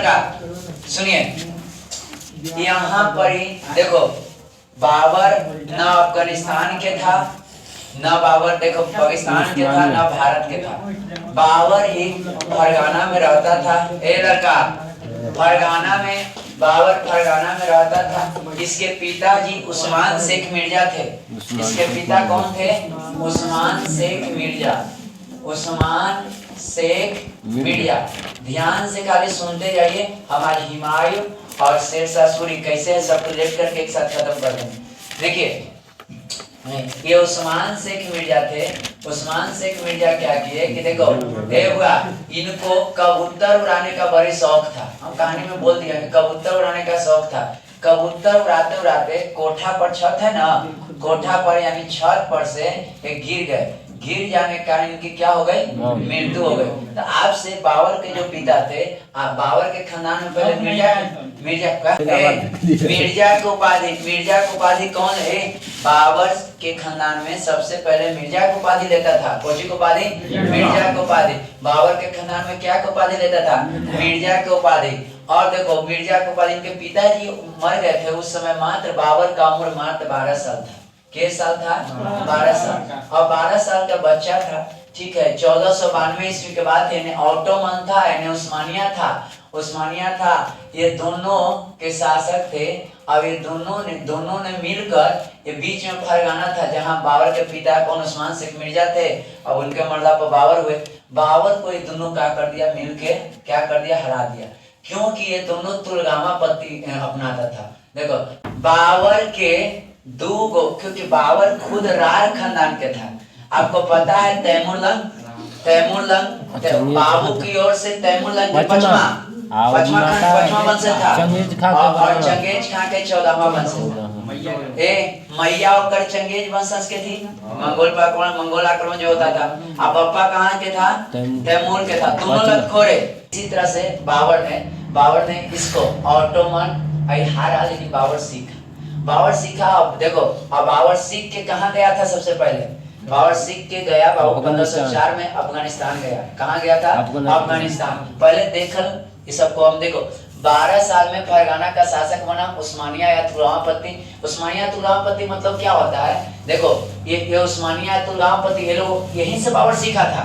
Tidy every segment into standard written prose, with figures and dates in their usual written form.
लड़का सुनिए, यहाँ पर ही देखो बाबर न अफगानिस्तान के था, न बाबर देखो पाकिस्तान के था, न भारत के था। बाबर ही फरगाना में रहता था। ए लड़का, फरगाना में बाबर फरगाना में रहता था। इसके पिताजी उस्मान शेख मिर्जा थे। इसके पिता कौन थे? उस्मान शेख मिर्जा। उस्मान शेख मिर्जा। ध्यान से खाली सुनते जाइए। हमारे हुमायूं और शेरशाह सूरी कैसे है सब रिलेट करके एक साथ खत्म कर देंगे। देखिए ये उस्मान शेख मिर्जा थे। उस्मान शेख मिर्जा क्या किए कि देखो हुआ इनको कबूतर उड़ाने का बड़ी शौक था। हम कहानी में बोल दिया कि कबूतर उड़ाने का शौक था। कबूतर उड़ाते उड़ाते कोठा पर छत है ना, कोठा पर यानी छत पर से गिर गए। गिर जाने के कारण इनकी क्या हो गई? मृत्यु हो गई। तो आपसे बाबर के जो पिता थे, बाबर के खानदान में पहले मिर्जा की उपाधि कौन है? बाबर के खानदान में सबसे पहले मिर्जा की उपाधि लेता था। कौन सी उपाधि? मिर्जा की उपाधि। बाबर के खानदान में क्या की उपाधि लेता था? मिर्जा की उपाधि। और देखो मिर्जा की उपाधि, इनके पिताजी मर गए थे उस समय मात्र बाबर का उम्र मात्र 12 साल था। कितने साल था? 12 साल। और 12 साल का बच्चा था, ठीक है। 1492 ईस्वी के बाद यानी ऑटोमन था यानी उस्मानिया था। उस्मानिया था, ये दोनों के शासक थे। अब ये दोनों ने मिलकर ये बीच में फरगाना था जहां बाबर के पिता कौन? उस्मान शेख मिर्जा थे। अब उनके मर्दा पर बाबर हुए। बाबर को ये दोनों क्या कर दिया? मिलके क्या कर दिया? हरा दिया। क्योंकि ये दोनों तुलगामा पत्ती अपनाता था। देखो बाबर के क्योंकि बाबर खुद रार खानदान के था। आपको पता है तैमूरलंग बाबू की ओर से तैमूरलंग पचमा वंश था और चंगेज खां के 14वां वंश था। मैया और चंगेज वंश के थी। मंगोल आक्रमण जो होता था। अब पप्पा कहाँ के था? तैमूर के था। दोनों लतखोरे। इसी तरह से बाबर ने इसको ऑटोमन हारा, लेकिन बाबर सीखा। अब देखो अब बाबर सीख के कहाँ गया था? सबसे पहले बाबर सीख के गया बाबू 1504 में अफगानिस्तान गया। कहाँ गया था? अफगानिस्तान। पहले देखल ये सबको हम देखो 12 साल में फरगाना का शासक बना उस्मानिया या तुलगामापत्ती। उस्मानिया तुलगामापत्ती मतलब क्या होता है? देखो ये उस्मानिया तुलगामापत्ती ये लोग यहीं से बाबर सीखा था।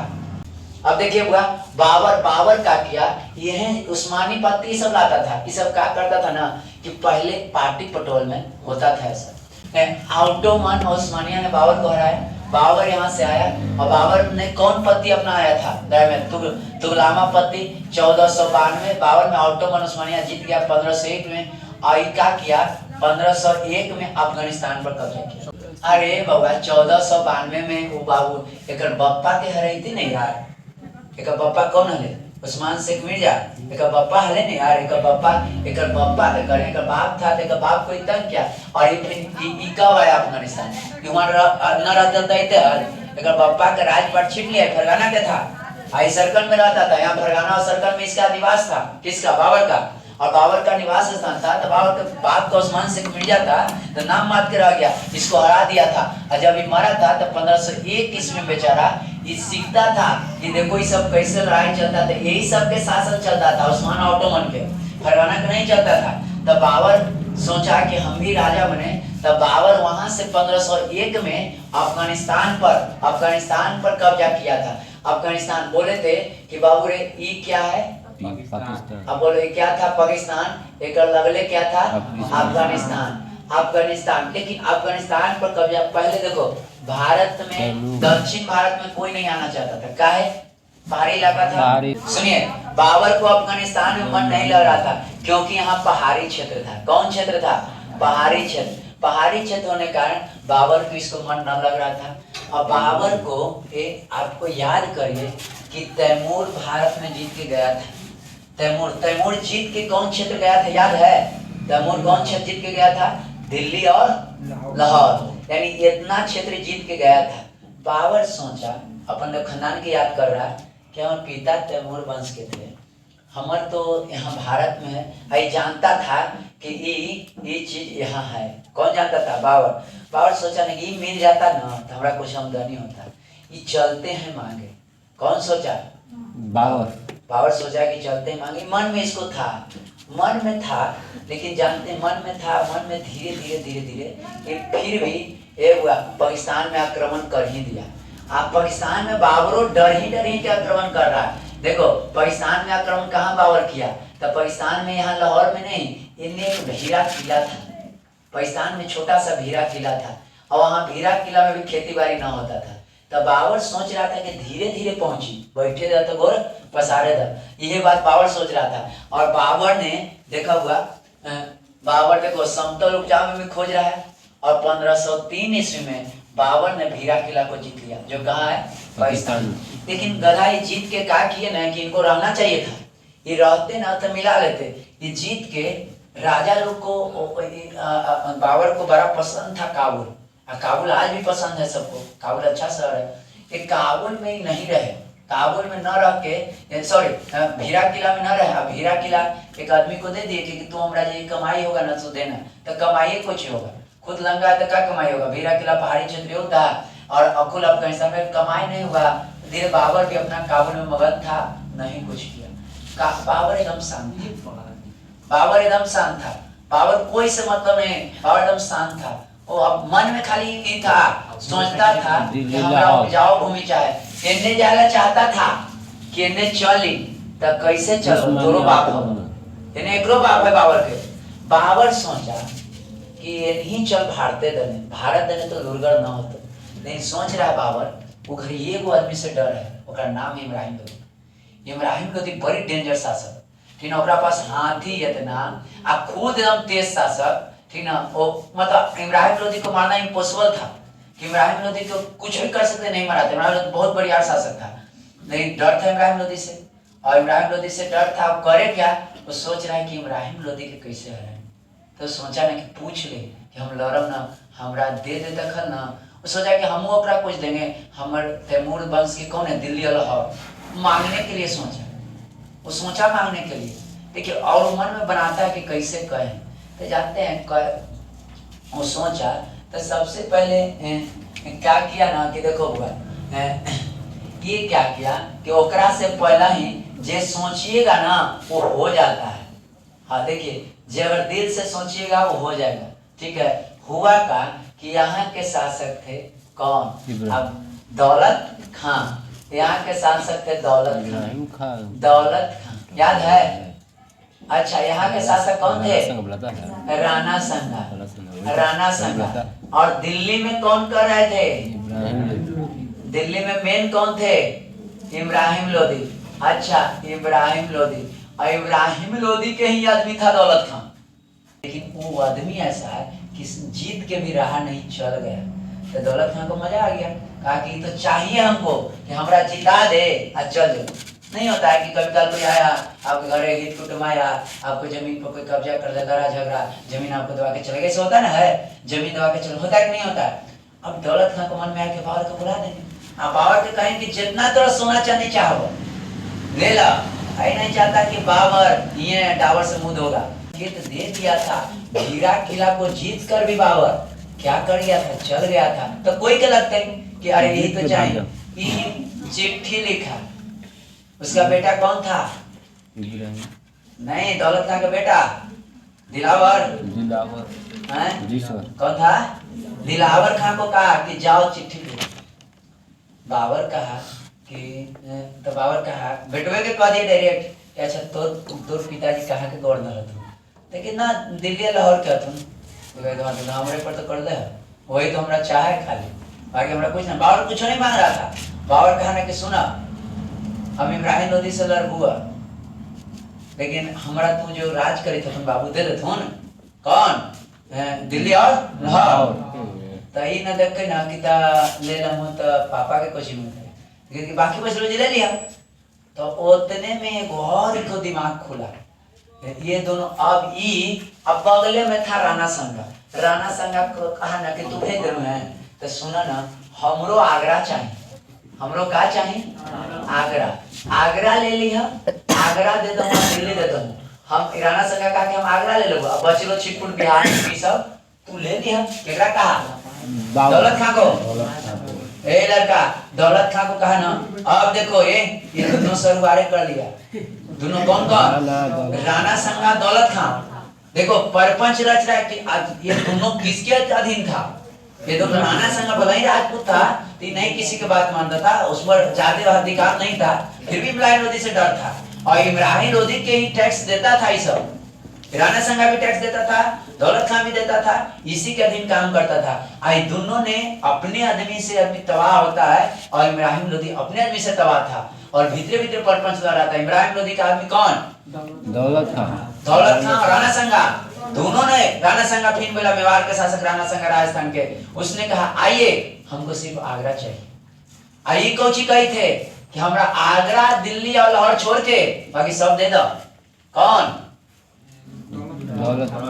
अब देखिए बाबर का किया, यह उस्मानी पत्ती सब लाता था। ये सब क्या करता था ना कि पहले पार्टी पटोल में होता था ऐसा। ऑटोमन और उस्मानिया ने बाबर को हराया। बाबर यहाँ से आया और बाबर ने कौन पत्ती अपनाया था? तुगलामा पत्ती। 1492 बाबर में ऑटोमन उस्मानिया जीत गया 1501 में। और क्या किया? 1501 में अफगानिस्तान पर कब्जा किया। अरे बाबा 1492 में वो बाबू एक बप्पा के हराई थी नहीं यार। एक बप्पा कौन हले? उस्मान शेख मिर्जा। एक बप्पा हले नहीं यार। एक बप्पा एक बाप था। एक बाप को तंग किया और ये कब आया अफगानिस्तान? न रहता एक बप्पा का राजपाट छीन लिया। फरगाना के था, आई सर्कल में रहता था। यहाँ फरगाना और सर्कल में इसका निवास था। किसका? बाबर का। और बाबर का निवास स्थान था। तो बाबर के बाप का उस्मान शेख मिर्जा था, तो नाम मात के रह गया। इसको हरा दिया था। और जब ये मरा था तो 1501 ईस्वी में बेचारा ये सीखता था कि देखो ये सब कैसे लड़ाई चलता था। यही सब के शासन चलता था उस्मान ऑटोमन के, फरगाना का नहीं चलता था। तब बाबर सोचा कि हम भी राजा बने। तब बाबर वहां से 1501 में अफगानिस्तान पर कब्जा किया था। अफगानिस्तान बोले थे कि बाबू रे ये क्या है? पाकिस्तान। अब बोले क्या था? पाकिस्तान। एक लगले क्या था? अफगानिस्तान। लेकिन अफगानिस्तान पर कब्जा पहले देखो भारत में दक्षिण भारत में कोई नहीं आना चाहता था। क्या है? पहाड़ी इलाका था। सुनिए बाबर को अफगानिस्तान में मन नहीं लग रहा था क्योंकि यहाँ पहाड़ी क्षेत्र था। कौन क्षेत्र था? पहाड़ी क्षेत्र। पहाड़ी क्षेत्र होने के कारण बाबर को इसको मन न लग रहा था। और बाबर को आपको याद करिए कि तैमूर भारत में जीत के गया था। तैमूर जीत के कौन क्षेत्र गया था? याद है? तैमूर कौन क्षेत्र जीत के गया था? दिल्ली और लाहौर, यानी इतना क्षेत्र जीत के गया था। बाबर सोचा, अपन खानदान की याद कर रहा है कि हमारे पिता तैमूर वंश के थे, हमार तो यहाँ भारत में है। आई जानता था कि ये चीज यहाँ है। कौन जानता था? बाबर सोचा नहीं कि मिल जाता ना तो हमारा कुछ आमदनी होता। ये चलते हैं मांगे। कौन सोचा? बाबर। बाबर सोचा कि चलते हैं मांगे, मन में इसको था, मन में था, लेकिन जानते मन में था, मन में धीरे धीरे धीरे धीरे फिर भी एक पाकिस्तान में आक्रमण कर ही दिया। आप पाकिस्तान में बाबरों डर ही के आक्रमण कर रहा है। देखो पाकिस्तान में आक्रमण कहाँ बाबर किया, तो पाकिस्तान में, यहाँ लाहौर में नहीं, इनने एक भीरा किला था, पाकिस्तान में छोटा सा भीरा किला था, और वहाँ भीरा किला में भी खेती बाड़ी न होता था। तब बाबर सोच रहा था कि धीरे धीरे पहुंची, बैठे था तो गोर पसारे था, यही बात बाबर सोच रहा था। और बाबर ने देखा हुआ, बाबर देखो समतल उपजाऊ में भी खोज रहा है, और 1503 ईस्वी में बाबर ने भीरा किला को जीत लिया, जो कहाँ है, पाकिस्तान। लेकिन गधा ये जीत के क्या किए ना कि इनको रहना चाहिए था, ये रहते ना तो मिला लेते। ये जीत के राजा लोग को, बाबर को बड़ा पसंद था काबुल, काबुल आज भी पसंद है सबको, काबुल अच्छा शहर है। ये काबुल में ही नहीं रहे, काबुल में न रह के, सॉरी भीरा किला में न रहे। भीरा किला एक आदमी को दे दिए कि तू हमारा ये कमाई होगा ना तो देना, तो कमाई कुछ होगा, खुद लंगा है तो क्या कमाई होगा। भीरा किला पहाड़ी क्षेत्र होता है, और अकुल अफगानिस्तान में कमाई नहीं हुआ। धीरे बाबर भी अपना काबुल में मगन था, नहीं कुछ किया। बाबर एकदम शांत था, बाबर एकदम शांत था, बाबर कोई से मतलब नहीं, बाबर एकदम शांत था। वो अब मन में खाली ये था, सोचता था कि हमारा उपजाऊ भूमि चाहे, इन्हें जाना चाहता था कि इन्हें चली तो कैसे चलो, दोनों बाप हो, इन्हें एक बाप है बाबर के। बाबर सोचा कि इन्हीं चल भारते दने, भारत दने तो दुर्गढ़ न होते, नहीं सोच रहा है बाबर। वो घर ये को आदमी से डर है, उसका नाम है इब्राहिम लोधी। इब्राहिम लोधी बड़ी डेंजर शासक, ठीक ना, ओकरा पास हाथी इतना, आ खुद एकदम तेज शासक, ठीक ना। वो मतलब इब्राहिम लोधी को मारना इम्पॉसिबल था, कि इब्राहिम लोधी को कुछ भी कर सकते नहीं मराते। इब्राहिम लोधी बहुत बढ़िया शासक था, नहीं डर था इब्राहिम लोधी से, और इब्राहिम लोधी से डर था। करे क्या, वो सोच रहा है कि इब्राहिम लोधी के कैसे हराए। तो सोचा ना कि पूछ ले कि हम लड़ब ना, हमरा दे दे तखन ना। वो सोचा कि हम ओकरा कुछ देंगे, हमर तैमूर वंश के कौन है, दिल्ली लाहौर, मांगने के लिए सोचा, वो सोचा मांगने के लिए। देखिए और मन में बनाता है कि कैसे कहें, तो जानते हैं वो सोचा। तो सबसे पहले क्या किया ना कि देखो हुआ ये क्या किया कि ओकरा से पहला ही जे सोचिएगा ना वो हो जाता है। हाँ देखिए, जे अगर दिल से सोचिएगा वो हो जाएगा, ठीक है। हुआ का कि यहाँ के शासक थे कौन, अब दौलत खान, यहाँ के शासक थे दौलत खान, दौलत खान याद है। अच्छा यहाँ के शासक कौन थे, राणा संगा, राणा संगा। और दिल्ली में कौन कर रहे थे, दिल्ली में मेन कौन थे, इब्राहिम लोधी। अच्छा इब्राहिम लोधी, और इब्राहिम लोधी के ही आदमी था दौलत खान। लेकिन वो आदमी ऐसा है कि जीत के भी रहा नहीं, चल गया। तो दौलत खान को मजा आ गया, कहा कि तो चाहिए हमको कि हमरा जिता दे और चल जाओ। नहीं होता है कि कभी कल कोई आया आपके घर हित कुटुंब आया, आपको जमीन पर कोई कब्जा कर ले, लड़ा झगड़ा, जमीन आपको दबा के चले गए, होता है ना, है जमीन दबा के चलो, होता है कि नहीं होता है। अब दौलत खान को मन में आया कि बाबर को बुला देंगे, आप बाबर के कहें कि जितना तो सोना चांदी चाहो ले ला, आई नहीं चाहता कि बाबर ये डावर से मुंह धोगा। ये तो दे दिया था, भीरा किला को जीत कर भी बाबर क्या कर गया था, चल गया था। तो कोई क्या लगता है कि अरे यही तो चाहिए, चिट्ठी लिखा। उसका बेटा कौन था, नहीं दौलत खान का बेटा दिलावर, कौन था, दिलावर खान को कहा कि जाओ चिट्ठी लिखो। बाबर कहा कि तो बाबर कहा बेटवे के कह दिए डायरेक्ट कि अच्छा तोर पिताजी कहाँ के गवर्नर तुम, लेकिन ना दिल्ली लाहौर क्या तुम, तो हमारे पर तो कर दे, वही तो हमारा चाह है खाली, बाकी हमारा कुछ ना। बाबर कुछ नहीं मांग रहा था, बाबर कहा ना कि सुना हम इब्राहिम लोधी से लड़ हुआ, लेकिन हमारा तू जो राज करे थे तुम बाबू दे देते हो ना, कौन दिल्ली और लाहौर, तो ये ना देखे ना कि ले लूँ तो पापा के कुछ में क्योंकि बाकी पैसे रोज ले लिया। तो उतने में और को दिमाग खुला, ये दोनों अब अब बगले में था राणा संगा। राणा संगा को कहा ना कि तू भेज दे है, तो सुना ना हमरो आगरा चाहिए, हमरो का चाहिए, आगरा, आगरा ले लिया, आगरा दे दो, दिल्ली दे दो। हम राणा संगा कहा कि हम आगरा ले लो, अब बचलो छिटपुट बिहार सब तू ले लिया। केकरा कहा, दौलत खान को, ए लड़का दौलत खां को कहा ना अब देखो ये दोनों सरुआरे कर लिया। दोनों कौन कौन? राणा संगा दौलत खां। देखो परपंच रच रहा है कि ये दोनों किसके अधीन था? ये दोनों राणा संगा भला ही राजपूत था, नहीं किसी की बात मानता था, उस पर ज्यादा अधिकार नहीं था, फिर भी इब्राहिम लोधी से डर था। और इब्राहिम लोधी के ही टैक्स देता था ये सब। राणा संगा भी टैक्स देता था, दौलत खां भी देता था, इसी के अधीन काम करता था। आई दोनों ने अपने आदमी से आदमी तबाह होता है और इब्राहिम लोधी अपने आदमी से तबाह था और भीतरे भीतरे परपंच लड़ा था। इब्राहिम लोधी का आदमी कौन? दौलत खां। दौलत खां और राणा संगा दोनों ने। राणा संगा फिर बोला, मेवाड़ के शासक राणा संगा राजस्थान के, उसने कहा आइए हमको सिर्फ आगरा चाहिए। आई कोची कही थे कि हमरा आगरा दिल्ली और लाहौर छोड़ के बाकी सब दे दो। कौन?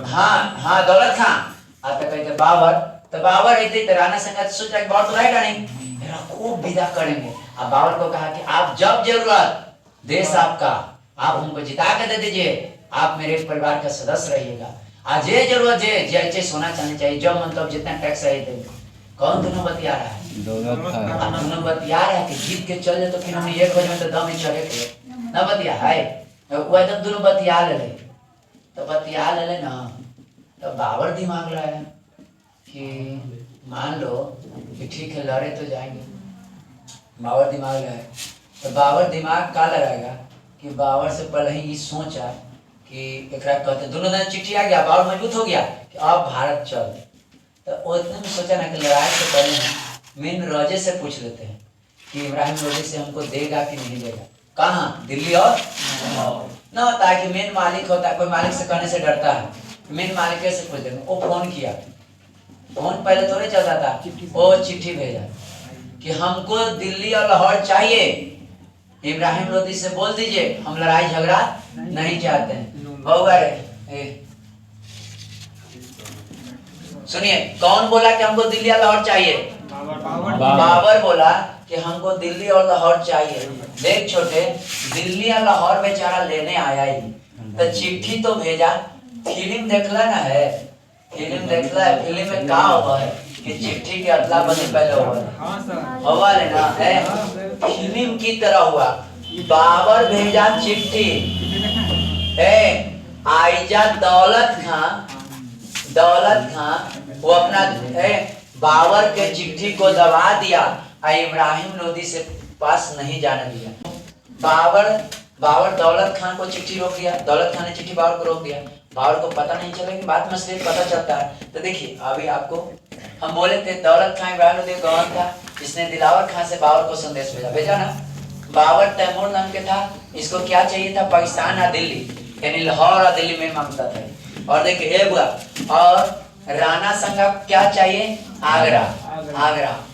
हाँ दौलत खां। आता कहते बाबर, तो बाबर रहते तो राणा संगा सोचा कि बाबर तो रहेगा नहीं, मेरा खूब विदा करेंगे। अब बाबर को कहा कि आप जब जरूरत, देश आपका, आप हमको जिता के दे दीजिए, आप मेरे परिवार का सदस्य रहिएगा। आज ये जरूरत है जैसे सोना चांदी चाहिए, जब मतलब जितना टैक्स है देंगे। कौन दोनों बतिया रहा है? दौलत खां। दोनों बतिया रहा है कि जीत के चल जाए तो फिर हमें एक बजे में तो दम ही चढ़े थे ना बतिया है। वो एकदम दोनों बतिया ले तो बतिया ले ना, तो बाबर दिमाग लाया कि मान लो कि ठीक है लड़े तो जाएंगे। बाबर दिमाग लाया, तो बाबर दिमाग का लगाएगा कि बाबर से पहले ही सोचा कि एकरा कहते दोनों दिन चिट्ठी आ गया, बाबर मजबूत हो गया कि अब भारत चल। तो उतने में सोचा ना कि लड़ाई से पहले हम मेन रजे से पूछ लेते हैं कि इब्राहिम लोधी से हमको देगा कि नहीं देगा। कहाँ? दिल्ली और ना होता है कि मेन मालिक होता है, कोई मालिक से कहने से डरता है, मेन मालिक से पूछ देंगे। वो फोन किया, फोन पहले थोड़े चलता था, वो चिट्ठी भेजा कि हमको दिल्ली और लाहौर चाहिए, इब्राहिम लोधी से बोल दीजिए हम लड़ाई झगड़ा नहीं चाहते हैं। सुनिए कौन बोला कि हमको दिल्ली और लाहौर चाहिए? बाबर बोला कि हमको दिल्ली और लाहौर चाहिए। देख छोटे, दिल्ली और लाहौर बेचारा लेने आया ही, तो चिट्ठी तो भेजा। फिल्म देखला ना है, फिल्म देखला है, फिल्म में क्या हुआ है कि चिट्ठी के अदला बदली पहले हुआ लेना है, फिल्म की तरह हुआ। बाबर भेजा चिट्ठी, आइजा दौलत खां वो अपना बाबर के चिट्ठी को दबा दिया और इब्राहिम लोधी से पास नहीं जाने दिया। बाबर दौलत खां को चिट्ठी रोक दिया, दौलत खां ने चिट्ठी बाबर को रोक दिया। बाबर को पता नहीं चला कि बात में से पता चलता है। तो देखिए अभी आपको हम बोले थे दौलत खां इब्राहिम लोधी कौन था? इसने दिलावर खां से बाबर को संदेश भेजा ना। बाबर तैमूर नाम के था, इसको क्या चाहिए था? पाकिस्तान और दिल्ली, यानी लाहौर और दिल्ली में मांगता था। और देखिए एक हुआ, और राणा संगा क्या चाहिए? आगरा।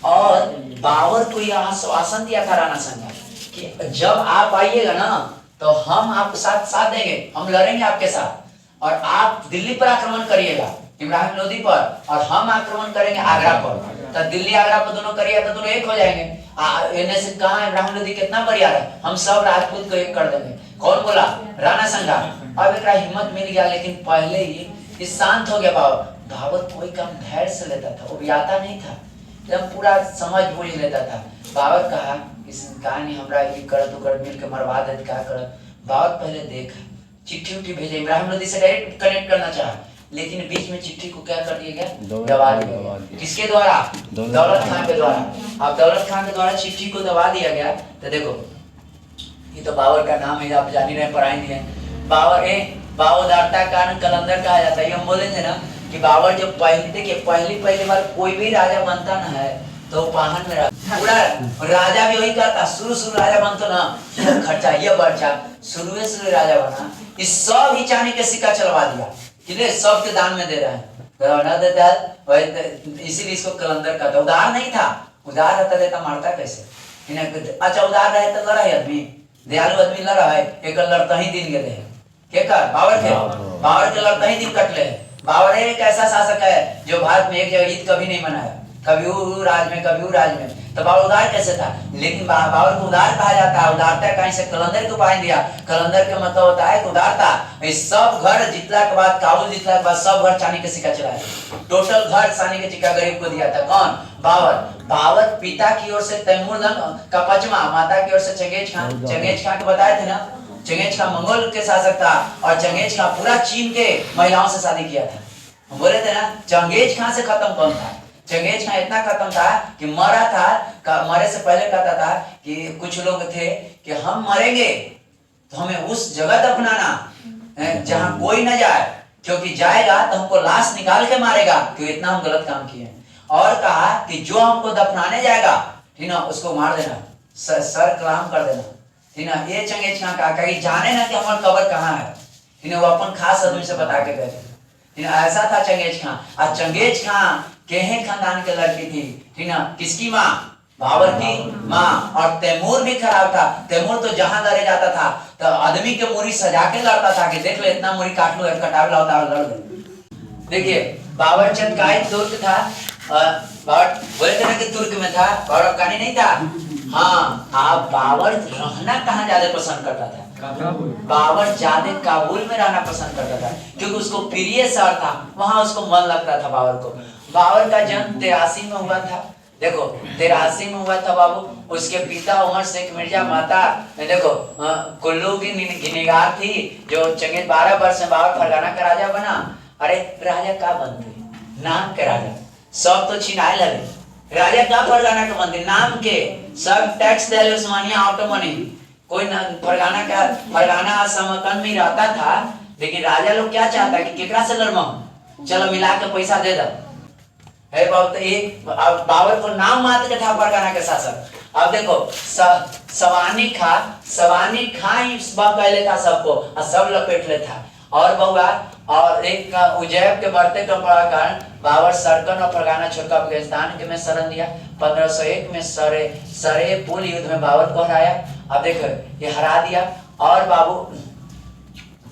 और बाबर को यह आश्वासन दिया था राणा संगा कि जब आप आइएगा ना तो हम आपके साथ देंगे, हम लड़ेंगे आपके साथ, और आप दिल्ली पर आक्रमण करिएगा इब्राहिम लोधी पर, और हम आक्रमण करेंगे आगरा पर। तो दिल्ली आगरा पर दोनों करिएगा तो दोनों एक हो जाएंगे। इन्हें से कहा इब्राहिम लोधी कितना बढ़िया है, हम सब राजपूत को एक कर देंगे। कौन बोला? राणा संगा। अब एक हिम्मत मिल गया, लेकिन पहले ही शांत हो गया बाबर। बाबर कोई काम धैर्य से लेता था, वो आता नहीं था, जब पूरा समझ बूझ लेता था। बाबर कहा इस कहानी हमरा ये कर तो कर मिल के मरवा दे, क्या कर। बाबर पहले देखा, चिट्ठी उठी भेजे, इब्राहिम लोधी से डायरेक्ट कनेक्ट करना चाहा, लेकिन बीच में चिट्ठी को क्या कर दिया गया? दबा दिया गया। किसके द्वारा? दौलत खां के द्वारा। अब दौलत खां के द्वारा चिट्ठी को दबा दिया गया। तो देखो ये तो बाबर का नाम है, आप जान ही रहे, पढ़ाई नहीं है। बाबर उदारता कारण कलंदर कहा जाता है। हम बोले थे ना कि बाबर जब पहली बार कोई भी राजा बनता ना है तो पाहन में पूरा राजा भी वही करता। शुरू राजा बनता ना, खर्चा ये बर्चा, शुरू राजा बना, इस सब ही चांदी के सिक्का चलवा दिया, किले सबके दान में दे रहा है, ना देता है, इसीलिए इसको कलंदर कहता। उदार नहीं था, उदार रहता देता मारता कैसे? अच्छा उदार रहे तो लड़ा है आदमी, दयालु आदमी लड़ा है, एक लड़ता ही दिन गए के कर बाबर के लड़ता ही दिन कटले। बाबर एक ऐसा शासक है जो भारत में एक जगह ईद कभी नहीं मनाया, कभी वो राज में कभी वो राज में। तो बाबर उदार कैसे था? लेकिन बाबर को उदार कहा जाता है। उदारता कहीं से कलंदर को पाइन दिया। कलंदर का मतलब होता है उदारता। इस सब घर जितला के बाद, काबुल जितला के बाद सब घर चांदी के सिक्का चलाए, टोटल घर चांदी के सिक्का गरीब को दिया था। कौन? बाबर। बाबर पिता की ओर से तैमूर का पचमा, माता की ओर से चंगेज खान। चंगेज खान के बताए थे ना, चंगेज खान मंगोल के शासक था और चंगेज खान पूरा चीन के महिलाओं से शादी किया था। हम बोले थे ना चंगेज खान से खत्म कौन था? चंगेज खान इतना खत्म था कि मरा था, मरे से पहले कहता था कि कुछ लोग थे कि हम मरेंगे तो हमें उस जगह दफनाना जहां कोई न जाए, क्योंकि जाएगा तो हमको लाश निकाल के मारेगा क्योंकि इतना हम गलत काम किए। और कहा कि जो हमको दफनाने जाएगा ठीक ना उसको मार देना, सर कलाम कर देना ठीक ना। ये चंगेज खान कहा कि जाने ना कि हमारा कब्र कहाँ है ठीक ना, वो अपन खास आदमी से बता के गए ठीक ना। ऐसा था चंगेज खान। और चंगेज खान केहे खानदान के लड़की थी ठीक ना, किसकी माँ? बाबर की माँ। और तैमूर भी खराब था। तैमूर तो जहां लड़े जाता था तो आदमी के मुरी सजा के लड़ता था कि देख ले इतना मुरी काट लो, कटावला होता है लड़ दे। देखिए बाबर चंदकाई तुर्क था। बाबर बोले थे ना कि तुर्क में था, बाबर अफगानी नहीं था। हाँ, आप बाबर रहना कहाँ ज्यादा पसंद करता था? बाबर ज्यादा काबुल में रहना पसंद करता था क्योंकि उसको प्रिय शहर था, वहां उसको मन लगता था बाबर को। बाबर का जन्म 83 में हुआ था। देखो 83 में हुआ था बाबू। उसके पिता उमर शेख मिर्जा, माता देखो कुल्लू की गिनेगार थी जो चंगेज 12 वर्ष में बाबर फरगाना का राजा बना। अरे राजा का बनते नाम के राजा, सब तो छिनाए लगे। राजा का फरगाना का बनते नाम के, सब टैक्स दे उस्मानिया ऑटोमनी। कोई फरगाना का फरगाना समकन में रहता था, लेकिन राजा लोग क्या चाहता कि केकरा से लड़मा, चलो मिला के पैसा दे दो। बाबर को नाम मात्र के था फरगाना के शासक। अब देखो सवानी खा इस बात पहले था सबको और सब लपेट ले था। और बहुआ और एक उजैब के बढ़ते के कारण बाबर सरकन और फरगाना छोड़कर अफगानिस्तान के में शरण दिया। 1501 में सरे पुल युद्ध में बाबर को हराया। अब देखो ये हरा दिया। और बाबू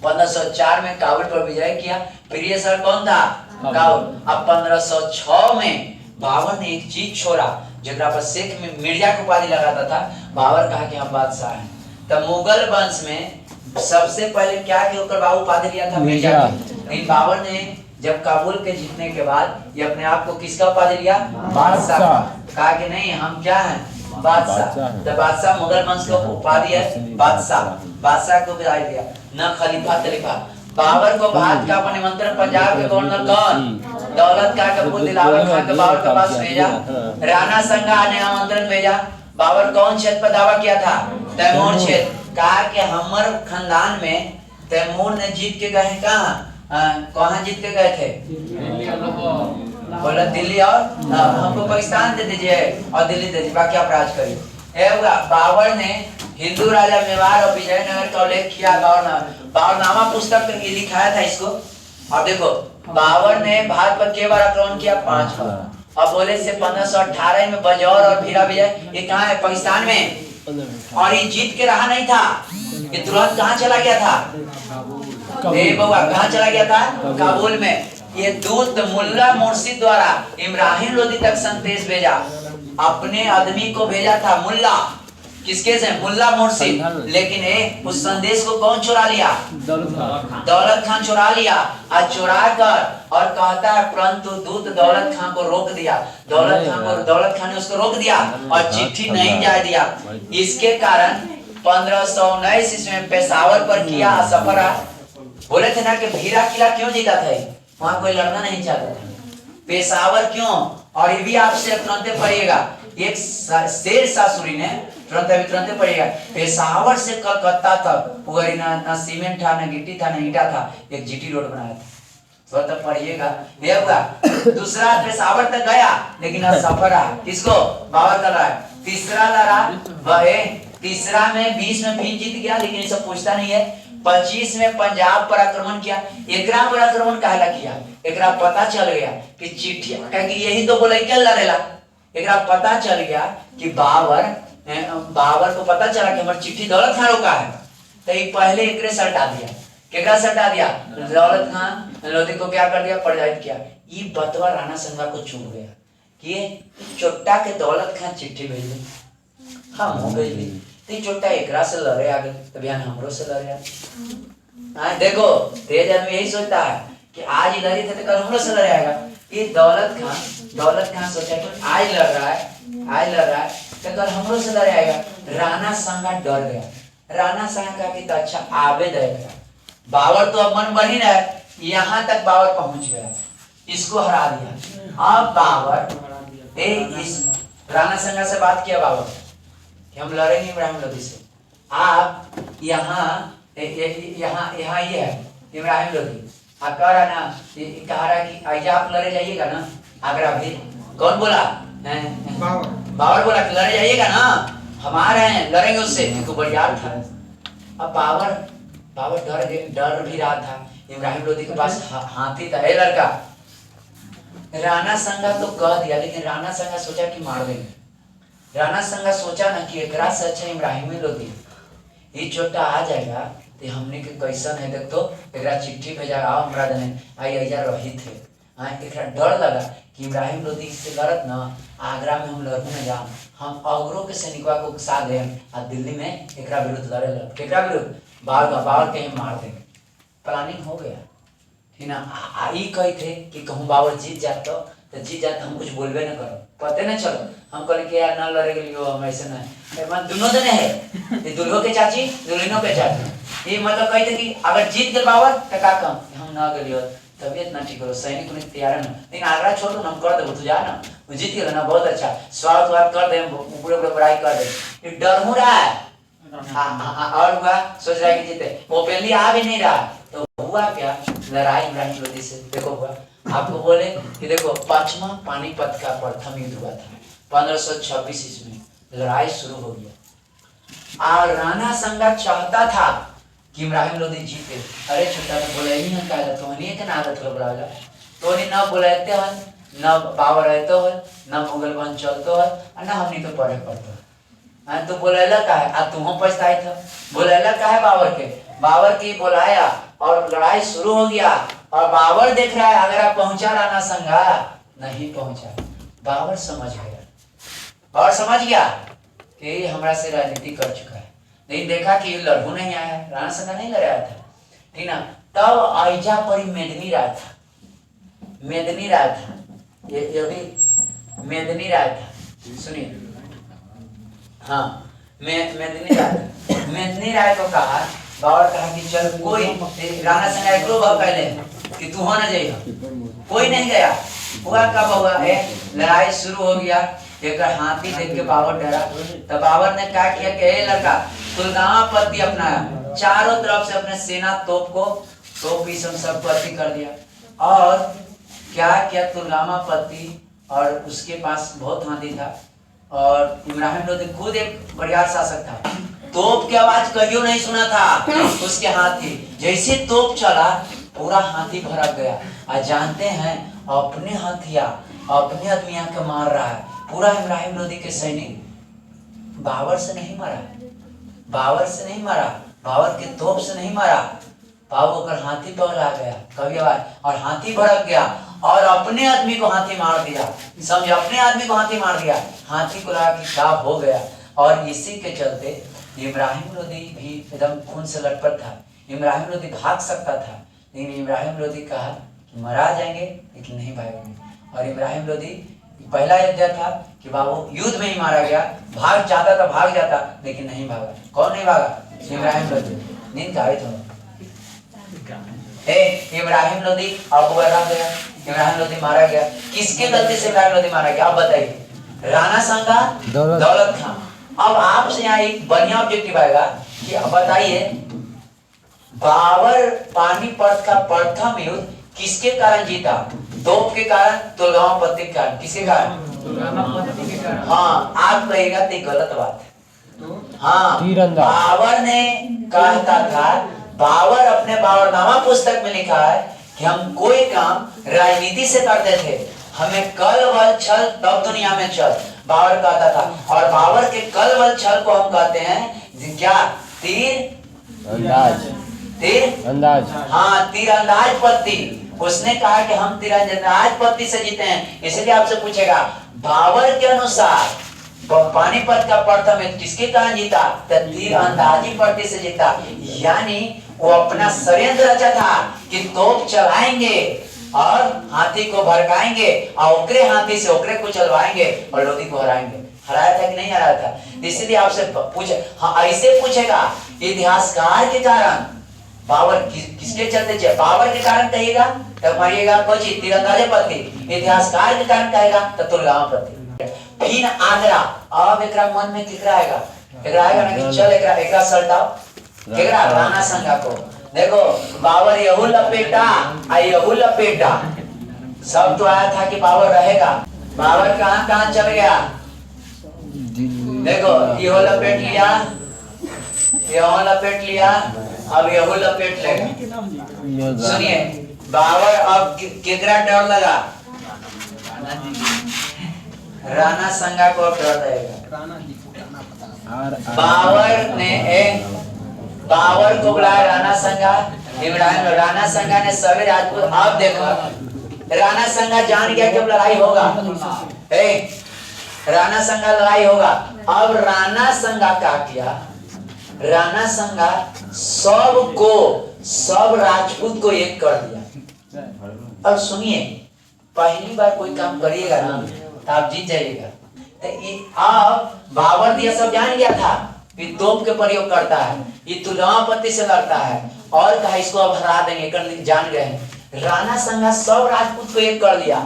1504 में काबुल पर विजय किया। प्रिय सर कौन था? काबुल। अब 1506 में बाबर ने एक चीज छोड़ा जगह पर शेख मिर्जा को उपाधि लगाता था। बाबर कहा कि हम बादशाह हैं। तब मुगल वंश में सबसे पहले क्या कि बाबू उपाधि लिया था मिर्जा। लेकिन बाबर ने जब काबुल के जीतने के बाद ये अपने आप को किसका उपाधि लिया? बादशाह। कहा कि नहीं हम क्या हैं? बादशाह। तो बादशाह मुगल वंश का उपाधि है बादशाह। बादशाह को विदाई दिया, न खलीफा तलीफा। बाबर को भारत का निमंत्रण पंजाब के गवर्नर कौन? दौलत खां का पुत्र दिलावर खां के बाबर के पास भेजा। राणा संगा ने आमंत्रण भेजा। बाबर कौन क्षेत्र पर दावा किया था? तैमूर क्षेत्र। कहा कि हमर खानदान में तैमूर ने जीत के गए कहाँ जीत के गए थे? बोला दिल्ली, और हमको पाकिस्तान दे दीजिए और दिल्ली दे दीजिए, बाकी आप राज करिए। बाबर ने हिंदू राजा मेवाड़ और विजयनगर का उल्लेख किया। बाबरनामा पुस्तक में लिखाया था इसको। और देखो बाबर ने भारत पर के बार आक्रमण किया? 5 बार। अब बोले से 1518 में बजौर और भीरा विजय, ये कहाँ है? पाकिस्तान में। और ये जीत के रहा नहीं था, ये तुरंत कहाँ चला गया था? कहाँ चला गया था? काबुल में। ये दूत मुल्ला मुर्शिद द्वारा इब्राहिम लोदी तक संदेश भेजा, अपने आदमी को भेजा था। मुल्ला किसके से? मुल्ला मुर्शिद। लेकिन उस संदेश को कौन चुरा लिया? दौलत खान चुरा लिया। आज चुरा कर और कहता है परंतु दूत दौलत खान को रोक दिया। दौलत खान ने उसको रोक दिया और चिट्ठी नहीं जाए दिया। इसके कारण 1519 इसमें पेशावर पर किया सफर। बोले थे ना कि भीरा किला क्यों जीता था? वहां कोई लड़ना नहीं चाहता था। पेशावर क्यों? और ये भी आपसे तुरंत पढ़िएगा, एक शेर शाह सूरी ने तुरंत पड़ेगा। पेशावर से कलकत्ता तक ना सीमेंट था, ना गिट्टी था, ना ईटा था, एक जीटी रोड बनाया था। तो पढ़िएगा। ये हुआ। दूसरा पेशावर तक गया लेकिन सफर रहा। किसको? बाबर कर रहा है। तीसरा लड़ा तीसरा में 20 में भी जीत गया, लेकिन सब पूछता नहीं है। 25 में पंजाब पर आक्रमण किया। एकरा पर आक्रमण कहला किया? एकरा पता चल गया कि चिट्ठी, क्योंकि यही तो बोले क्या लड़ेला। एकरा पता चल गया कि बाबर को पता चला कि हमारी चिट्ठी दौलत खान रोका है, तो ये पहले एकरे सटा दिया। केकरा सटा दिया? दौलत खान लोधी को क्या कर दिया? पराजित किया। ये बतवा राणा संगा को चूक गया कि चोट्टा के दौलत खान चिट्ठी भेज दी, हम हो गई तो चोट्टा एकरा से लड़े आगे, तो बयान हमरो से लड़े आगे। देखो तेज आदमी यही सोचता है कि आज इधर ही थे तो कल हमरो से लड़े आएगा। ये दौलत खान सोचा कि आज लड़ रहा है तो कल हमरो से लड़े आएगा। राणा संगा डर गया। राणा संगा कहा कि तो अच्छा आवे देगा। बाबर तो अब मन बन ही रहा है, यहाँ तक बाबर पहुंच गया, इसको हरा दिया। अब बाबर इस राणा संगा से बात किया बाबर कि हम लड़ेंगे इब्राहिम लोधी से। आप यहाँ ये है इब्राहिम लोधी, आप कह रहा ना, कह रहा कि आइया आप लड़े जाइएगा ना आगरा भी। कौन बोला? बाबर बोला कि लड़े जाइएगा ना, हम आ रहे हैं, लड़ेंगे उससे, क्योंकि बरियार था। अब बाबर डर भी रहा था। इब्राहिम लोधी के पास हाथी था। ए लड़का, राणा संगा तो कह दिया, लेकिन राणा संगा सोचा कि मार देंगे। राणा संगा सोचा ना कि एकरा से अच्छा इब्राहिम लोधी ये छोटा आ जाएगा तो हमने के कैसन है देख, तो एकरा चिट्ठी भेजा, आओ हमरा देने आई रही थे। एकरा डर लगा कि इब्राहिम लोधी से लड़त ना, आगरा में हम लड़ू न जाम, हम अगरों के सैनिकवा को उकसा दें और दिल्ली में एकरा विरुद्ध लड़े लड़। एकरा विरुद्ध बाबर के हम मार देंगे। प्लानिंग हो गया, ठीक ना। ई कही थे कि कहूँ बाबर जीत जात तो जीत जात हम कुछ बोलबे न करो, पते न चलो। हम कहले कि यार ना लड़े के लिए हम ऐसे नहीं, मन दोनों जने है, ये दुल्हो के चाची दुल्हनों के चाची। ये मतलब कही थे कि अगर जीत गए बाबर तो का कम हम ना गलियो, तबियत ना ठीक हो, सैनिक उन्हें तैयार ना, लेकिन आगरा छोड़ दो, हम कर देबो, तू जा ना, वो जीत गए ना, बहुत अच्छा, स्वागत कर दे, पूरे बड़ाई कर दे। ये डर हो रहा है और हुआ सोच रहा है कि जीते, वो पहले आ भी नहीं रहा। तो हुआ क्या, लड़ाई इब्राहिम लोधी से देखो हुआ। आपको बोले कि देखो पश्चिमा पानीपत का प्रथम युद्ध हुआ था 1526 ईस्वी में, लड़ाई शुरू हो गया और राणा संगा चाहता था कि इब्राहिम लोधी जीते। अरे छोटा तो बोले ही ना का तो नहीं के ना आदत हो बोला तो नहीं ना बोलते हन, ना बाबर रहते हो, ना मुगल बन चलतो है, ना हमनी तो पढ़े पड़तो है। तो बोलेला का है आ तुम पछताई था, बोलेला का है बाबर की बुलाया और लड़ाई शुरू हो गया। और बाबर देख रहा है अगर आप पहुंचा राणा संगा, नहीं पहुंचा। बाबर समझ गया कि हमरा से राजनीति कर चुका है, लेकिन देखा कि लड़ू नहीं आया, राणा संगा नहीं लड़ रहा था, ठीक ना। तब आइजा पर मेदनी राज था, ये भी मेदनी राज था, सुनिए। हाँ मेदनी राय को कहा, बाबर कहा कि चल कोई राणा संगा एकरो भाव कहले कि तू हो ना जाइए, कोई नहीं गया। हुआ कब हुआ है, लड़ाई शुरू हो गया। एक हाथी देख के बाबर डरा, तो बाबर ने क्या किया कि लड़का तुलगामा पत्ती अपनाया, चारों तरफ से अपने सेना तोप सब पत्ती कर दिया। और क्या किया, तुलगामा पत्ती, और उसके पास बहुत हाथी था और इब्राहिम लोधी खुद एक बरियार शासक था। तोप की आवाज कहियो नहीं सुना था उसके हाथी, जैसे तोप चला पूरा हाथी भड़क गया। और जानते हैं अपने हथिया अपने आदमिया के मार रहा है, पूरा इब्राहिम लोधी के सैनिक। बाबर से नहीं मारा, बाबर के तोप से नहीं मारा, बाबर हाथी पगला गया कभी आवाज, और हाथी भड़क गया और अपने आदमी को हाथी मार दिया। समझ, अपने आदमी को हाथी मार दिया, हाथी को लगा कि क्या हो गया। और इसी के चलते इब्राहिम लोधी भी एकदम खून से लटपट था। इब्राहिम लोधी भाग सकता था, लेकिन इब्राहिम लोधी कहा कि मरा जाएंगे लेकिन नहीं भागेंगे। और इब्राहिम लोधी पहला युद्ध था कि बाबू युद्ध में ही मारा गया, भाग चाहता था भाग जाता लेकिन नहीं भागा। कौन नहीं भागा? इब्राहिम लोधी। नींद का तो इब्राहिम लोधी आपको बता गया, इब्राहिम लोधी मारा गया। किसके गलती से इब्राहिम लोधी मारा गया आप बताइए? राणा संगा, दौलत खान। अब आपसे यहाँ एक बढ़िया ऑब्जेक्टिव आएगा कि अब बताइए बाबर पानीपत का प्रथम युद्ध किसके कारण जीता? तोप के कारण, तुलगामा पत्ती के कारण। किसके कारण? तुलगामा पत्ती के कारण। हाँ, आप कहेगा तो गलत बात है। हाँ, बाबर ने कहता था, बाबर अपने बाबरनामा पुस्तक में लिखा है कि हम कोई काम राजनीति से करते थे, हमें कल बल छल तब दुनिया में चल, बाबर कहता था। और बाबर के कल बल छल को हम कहते हैं क्या? तीर अंदाज। हाँ, तीर अंदाज पत्ती। उसने कहा कि हम तीर अंदाज पत्ती से जीते हैं। इसलिए आपसे पूछेगा बाबर के अनुसार पानीपत का प्रथम युद्ध किसके कारण जीता? तीर अंदाजी पत्ती से जीता। यानी वो अपना षड्यंत्र रचा था कि तोप चलाएंगे और हाथी को भड़काएंगे और ओकरे हाथी से ओकरे को चलवाएंगे और लोधी को हराएंगे। हराया था कि नहीं हराया था? इसलिए आपसे पूछे, हाँ ऐसे पूछेगा इतिहासकार के कारण बाबर किसके चलते चाहिए? बाबर के कारण कहेगा तब मारिएगा कोची तीरंदाजे पति, इतिहासकार के कारण कहेगा तो तुलगांव पति। फिर आगरा, अब एकरा मन में किकरा आएगा, एकरा आएगा ना कि चल एकरा सल्टाओ, केकरा राणा संगा को। देखो बाबर यहू लपेटा यहू लपेटा, सब तो आया था कि बाबर रहेगा। बाबर कहाँ कहाँ चल गया? देखो यहू लपेट लिया, यहू लपेट लिया, अब यहू लपेट लेगा। सुनिए बाबर अब केकरा डर लगा? राणा संगा को डर लगेगा। बाबर को बुलाया राणा संगा, इमरान राणा संगा ने सभी राजपूत। अब देखो राणा संगा जान गया कि अब लड़ाई होगा, राणा संगा लड़ाई होगा। अब राणा संगा क्या किया? राणा संगा सब राजपूत को एक कर दिया। अब सुनिए, पहली बार कोई काम करिएगा ना तो आप जीत जाइएगा। तो अब बाबर दिया सब जान गया था कि तोप के प्रयोग करता है, ये तुलगांवपति से लड़ता है और कहा इसको अब हरा देंगे, कर जान गए हैं। राणा संगा सब राजपूत को एक कर दिया।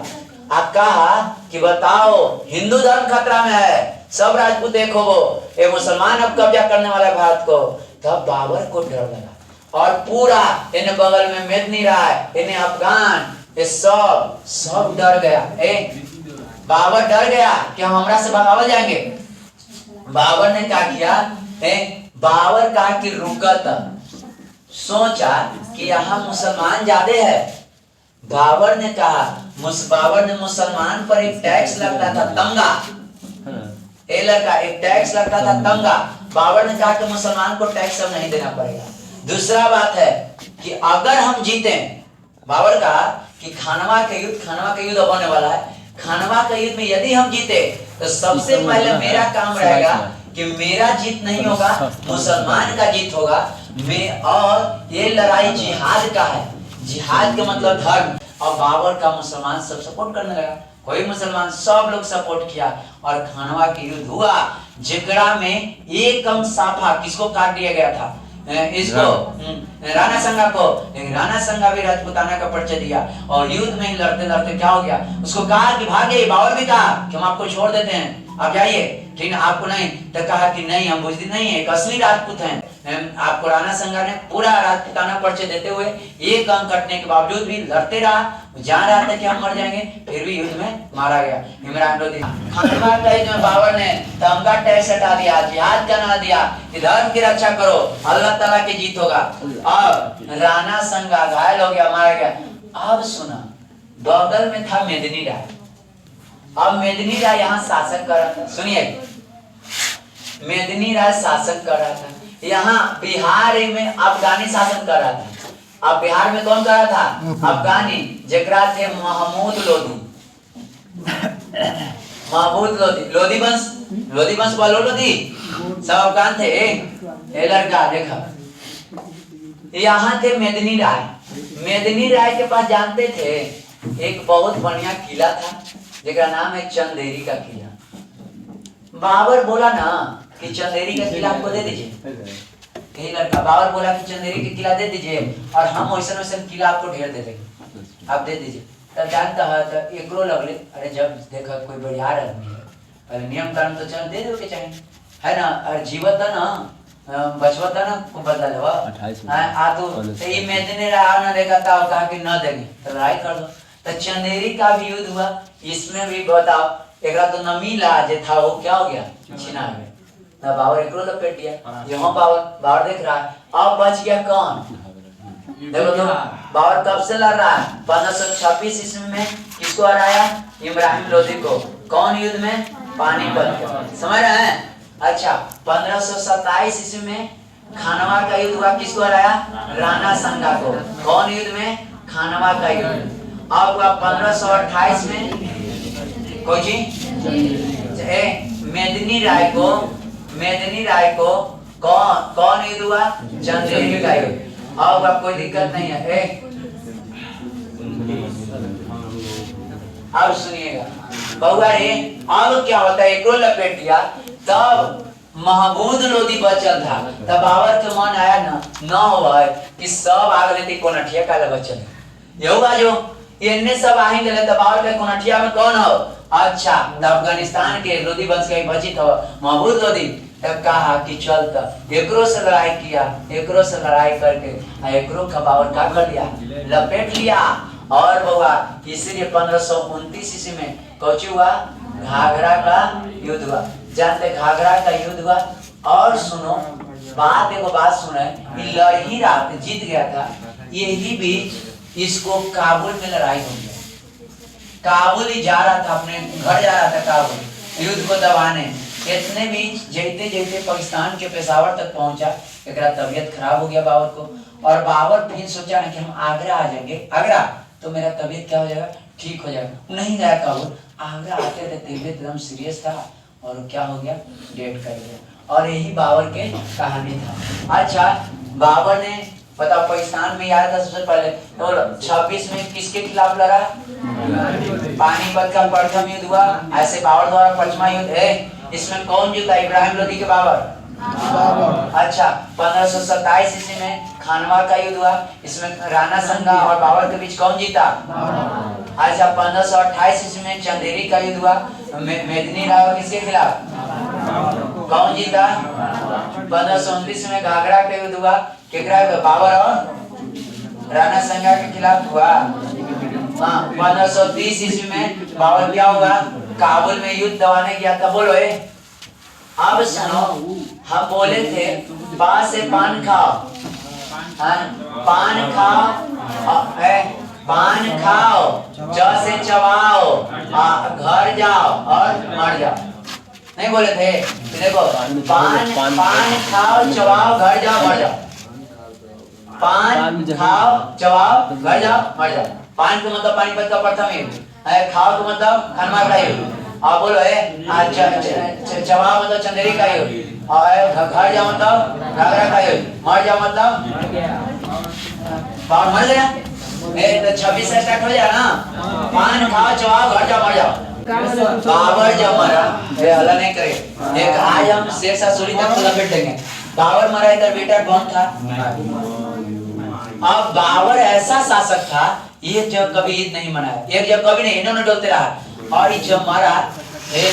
आप कहा कि बताओ हिंदू धर्म खतरा में है, सब राजपूत एक हो, ये मुसलमान अब कब्जा करने वाला है भारत को। तब बाबर को डर लगा और पूरा इन्हें बगल में मेदनी राय, इन्हें अफगान, ये सब डर गया। बाबर डर गया कि हम हमरा से बगावल जाएंगे। बाबर ने क्या किया? बाबर कहा कि रुकत, सोचा कि यहाँ मुसलमान ज्यादा है। बाबर ने कहा, बाबर ने मुसलमान पर एक टैक्स लगता था तंगा, ए लड़का एक टैक्स लगता था तंगा। बाबर ने कहा कि मुसलमान को टैक्स अब नहीं देना पड़ेगा। दूसरा बात है कि अगर हम जीते, बाबर कहा कि खानवा के युद्ध होने वाला है, खानवा के युद्ध में यदि हम जीते तो सबसे पहले मेरा काम रहेगा कि मेरा जीत नहीं होगा, मुसलमान का जीत होगा। और ये लड़ाई जिहाद का है, जिहाद का मतलब धर्म। और बाबर का मुसलमान सब सपोर्ट करने लगा, कोई मुसलमान, सब लोग सपोर्ट किया और खानवा के युद्ध हुआ, जिगरा में एकम साफा किसको काट दिया गया था? इसको राणा संगा को। राणा संगा भी राजपूताना का परिचय दिया और युद्ध में लड़ते लड़ते क्या हो गया? उसको कहा कि भागे। बाबर भी कहा कि हम आपको छोड़ देते हैं, आप जाइए, ठीक है, आपको नहीं। तो कहा कि नहीं, हम बुजदिल नहीं है, एक असली राजपूत हैं। आपको राणा संगा ने पूरा राजपूताना परिचय देते हुए एक अंक कटने के बावजूद भी लड़ते रहा, जान रहा था कि हम मर जाएंगे, फिर भी युद्ध में मारा गया। इमरान लोधी खानवा का युद्ध में बाबर ने तमगा टैक्स हटा दिया, जिहाद का ना दिया कि धर्म की रक्षा करो, अल्लाह ताला की जीत होगा। अब राणा संगा घायल हो गया, मारा गया। अब सुना, बगल में था मेदिनी राय। अब मेदिनी राय यहाँ शासन कर रहा था। सुनिए, मेदिनी राय शासन कर रहा था। यहाँ बिहार में अफगानी शासन कर रहा था। अब बिहार में कौन कर रहा था? अफगानी, जकरा थे महमूद लोधी। महमूद लोधी, लोधी वंश बोलो, लोधी सब अफगान थे। ए लड़का देखा, यहाँ थे मेदिनी राय। मेदिनी राय के पास जानते थे एक बहुत बढ़िया किला था, जेका नाम है चंदेरी का किला। बाबर बोला ना कि चंदेरी का किला आपको दे दीजिए। यही लड़का बाबर बोला कि चंदेरी का किला दे दीजिए और हम वैसा वैसा किला आपको ढेर दे देंगे, आप दे दीजिए। तब जानता है तो एकरो लगले, अरे जब देखा कोई बढ़िया आदमी है, अरे नियम कानून तो चल दे दो के चाहे, है ना, और जीवत है ना, बचवत है ना, को बदला लेवा आ तो ये मेदिनी राय ना देखा था और कहा कि न देंगे तो लड़ाई कर दो। तो चंदेरी का भी युद्ध हुआ, इसमें भी बताओ, एक तो नमीला जे था वो क्या हो गया? छिना गया। तब बाबर एकरो लपेट दिया। यहाँ बाबर देख रहा है, अब बच गया कौन? देखो तो बाबर कब से लड़ रहा है? 1526 ईस्वी में किसको हराया? इब्राहिम लोधी को। कौन युद्ध में? पानीपत। समझ रहे हैं? अच्छा, 1527 ईस्वी में खानवा का युद्ध हुआ, किसको हराया? राणा संगा को। कौन युद्ध में? खानवा का युद्ध। अब हुआ 1528 में कोई मेदिनी राय को कौन युद्ध हुआ? चंदेरी का युद्ध। अब कोई दिक्कत नहीं है। बहुआ रे अब क्या होता है, एकरो लपेट लिया। तब महमूद लोधी बचल था, तब बाबर के मन आया ना हुआ कि सब आग लेते कोनठिया का बचल यहोवा जो इन्ने सब आही गले। तब बाबर के कोनठिया में कौन हो? अच्छा, तब अफगानिस्तान के लोधी वंश के बचित हो महमूद लोधी। तब कहा कि चल तब एकरो से लड़ाई किया, एकरो से लड़ाई करके एकरो का बाबर का कर लिया, लपेट लिया। और बउआ इसीलिए 1529 ईस्वी में कौची हुआ? घाघरा का युद्ध हुआ। जानते घाघरा का युद्ध हुआ। और सुनो बात, एगो बात सुने, लड़ही रात जीत गया था, यही बीच इसको काबुल में लड़ाई हो गया। काबुल ही जा रहा था, अपने घर जा रहा था काबुल युद्ध को दबाने। इतने बीच जैते जैते पाकिस्तान के पेशावर तक पहुंचा, एक तबीयत खराब हो गया बाबर को। और बाबर फिर सोचा ना कि हम आगरा आ जाएंगे, आगरा तो मेरा तबीयत क्या हो जाएगा, ठीक हो जाएगा। नहीं गया काबुल, आगरा आते थे तबीयत एकदम सीरियस था और क्या हो गया, डेट कर गया। और यही बाबर के कहानी था। अच्छा, बाबर ने पता पाकिस्तान में आया था सबसे पहले तो 26 में किसके खिलाफ लड़ा? पानीपत का प्रथम युद्ध हुआ। ऐसे बाबर द्वारा पचमा युद्ध है। इसमें कौन जीता? इब्राहिम लोधी के बाबर। अच्छा, 1527 ईस्वी में खानवा का युद्ध हुआ। इसमें राणा संगा और बाबर के बीच कौन जीता? अच्छा, 1528 ईस्वी में चंदेरी का युद्ध हुआ। मेदिनी राव किसके खिलाफ? कौन जीता? 1529 में घाघरा का युद्ध हुआ। केकरा? बाबर और राणा संगा के खिलाफ हुआ। 1530 ईस्वी में बाबर क्या हुआ? काबुल में युद्ध दबाने गया था। बोलो अब सुनो, हम बोले थे बा से पान खाओ, पान खाओ, पान खाओ, च से चबाओ, घर जाओ और मर जाओ। नहीं बोले थे? देखो, पान खाओ, चबाओ, घर जाओ, मर जाओ। पान खाओ, चबाओ, घर जाओ, मर जाओ। पान का मतलब पानीपत का प्रथम युद्ध, खाओ का मतलब खानवा का युद्ध, और बोलो चबाओ मतलब चंदेरी का युद्ध, और घर जाओ मतलब घाघरा का युद्ध, मर जाओ मतलब बाबर मर गया। तो 26 से स्टार्ट हो जाए ना, पान खाओ, चबाओ, घर जाओ, मर जाओ। बाबर जब मरा, अल्लाह नहीं करे, एक आज हम शेरशाह सूरी तक को लपेट देंगे। बाबर मरा, इधर बेटा कौन था? अब बाबर ऐसा शासक था, ये जब कभी ईद नहीं मनाया, एक जब कभी नहीं, इन्होंने डोलते रहा। और जब मरा, ये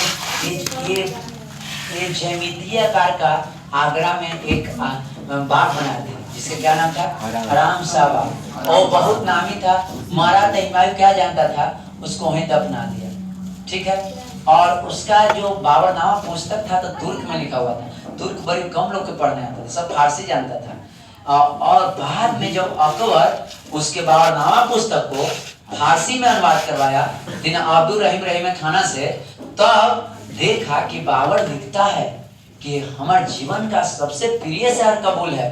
ज्यामितीय आकार का आगरा में एक बाग बनाया था, जिसका क्या नाम था? हराम शाह बाग। और बहुत नामी था। मरा तो हिमायू क्या जानता था, उसको वहीं दफना दिया। ठीक है। और उसका जो बाबरनामा पुस्तक था तो तुर्क में लिखा हुआ था। तुर्क बड़ी कम लोग के पढ़ने आता था, सब फारसी जानता था। और बाद में जब अकबर उसके बाबरनामा पुस्तक को फारसी में अनुवाद करवाया दिन अब्दुल रहीम रहीम खाना से, तब देखा कि बाबर लिखता है कि हमारे जीवन का सबसे प्रिय शहर काबुल है,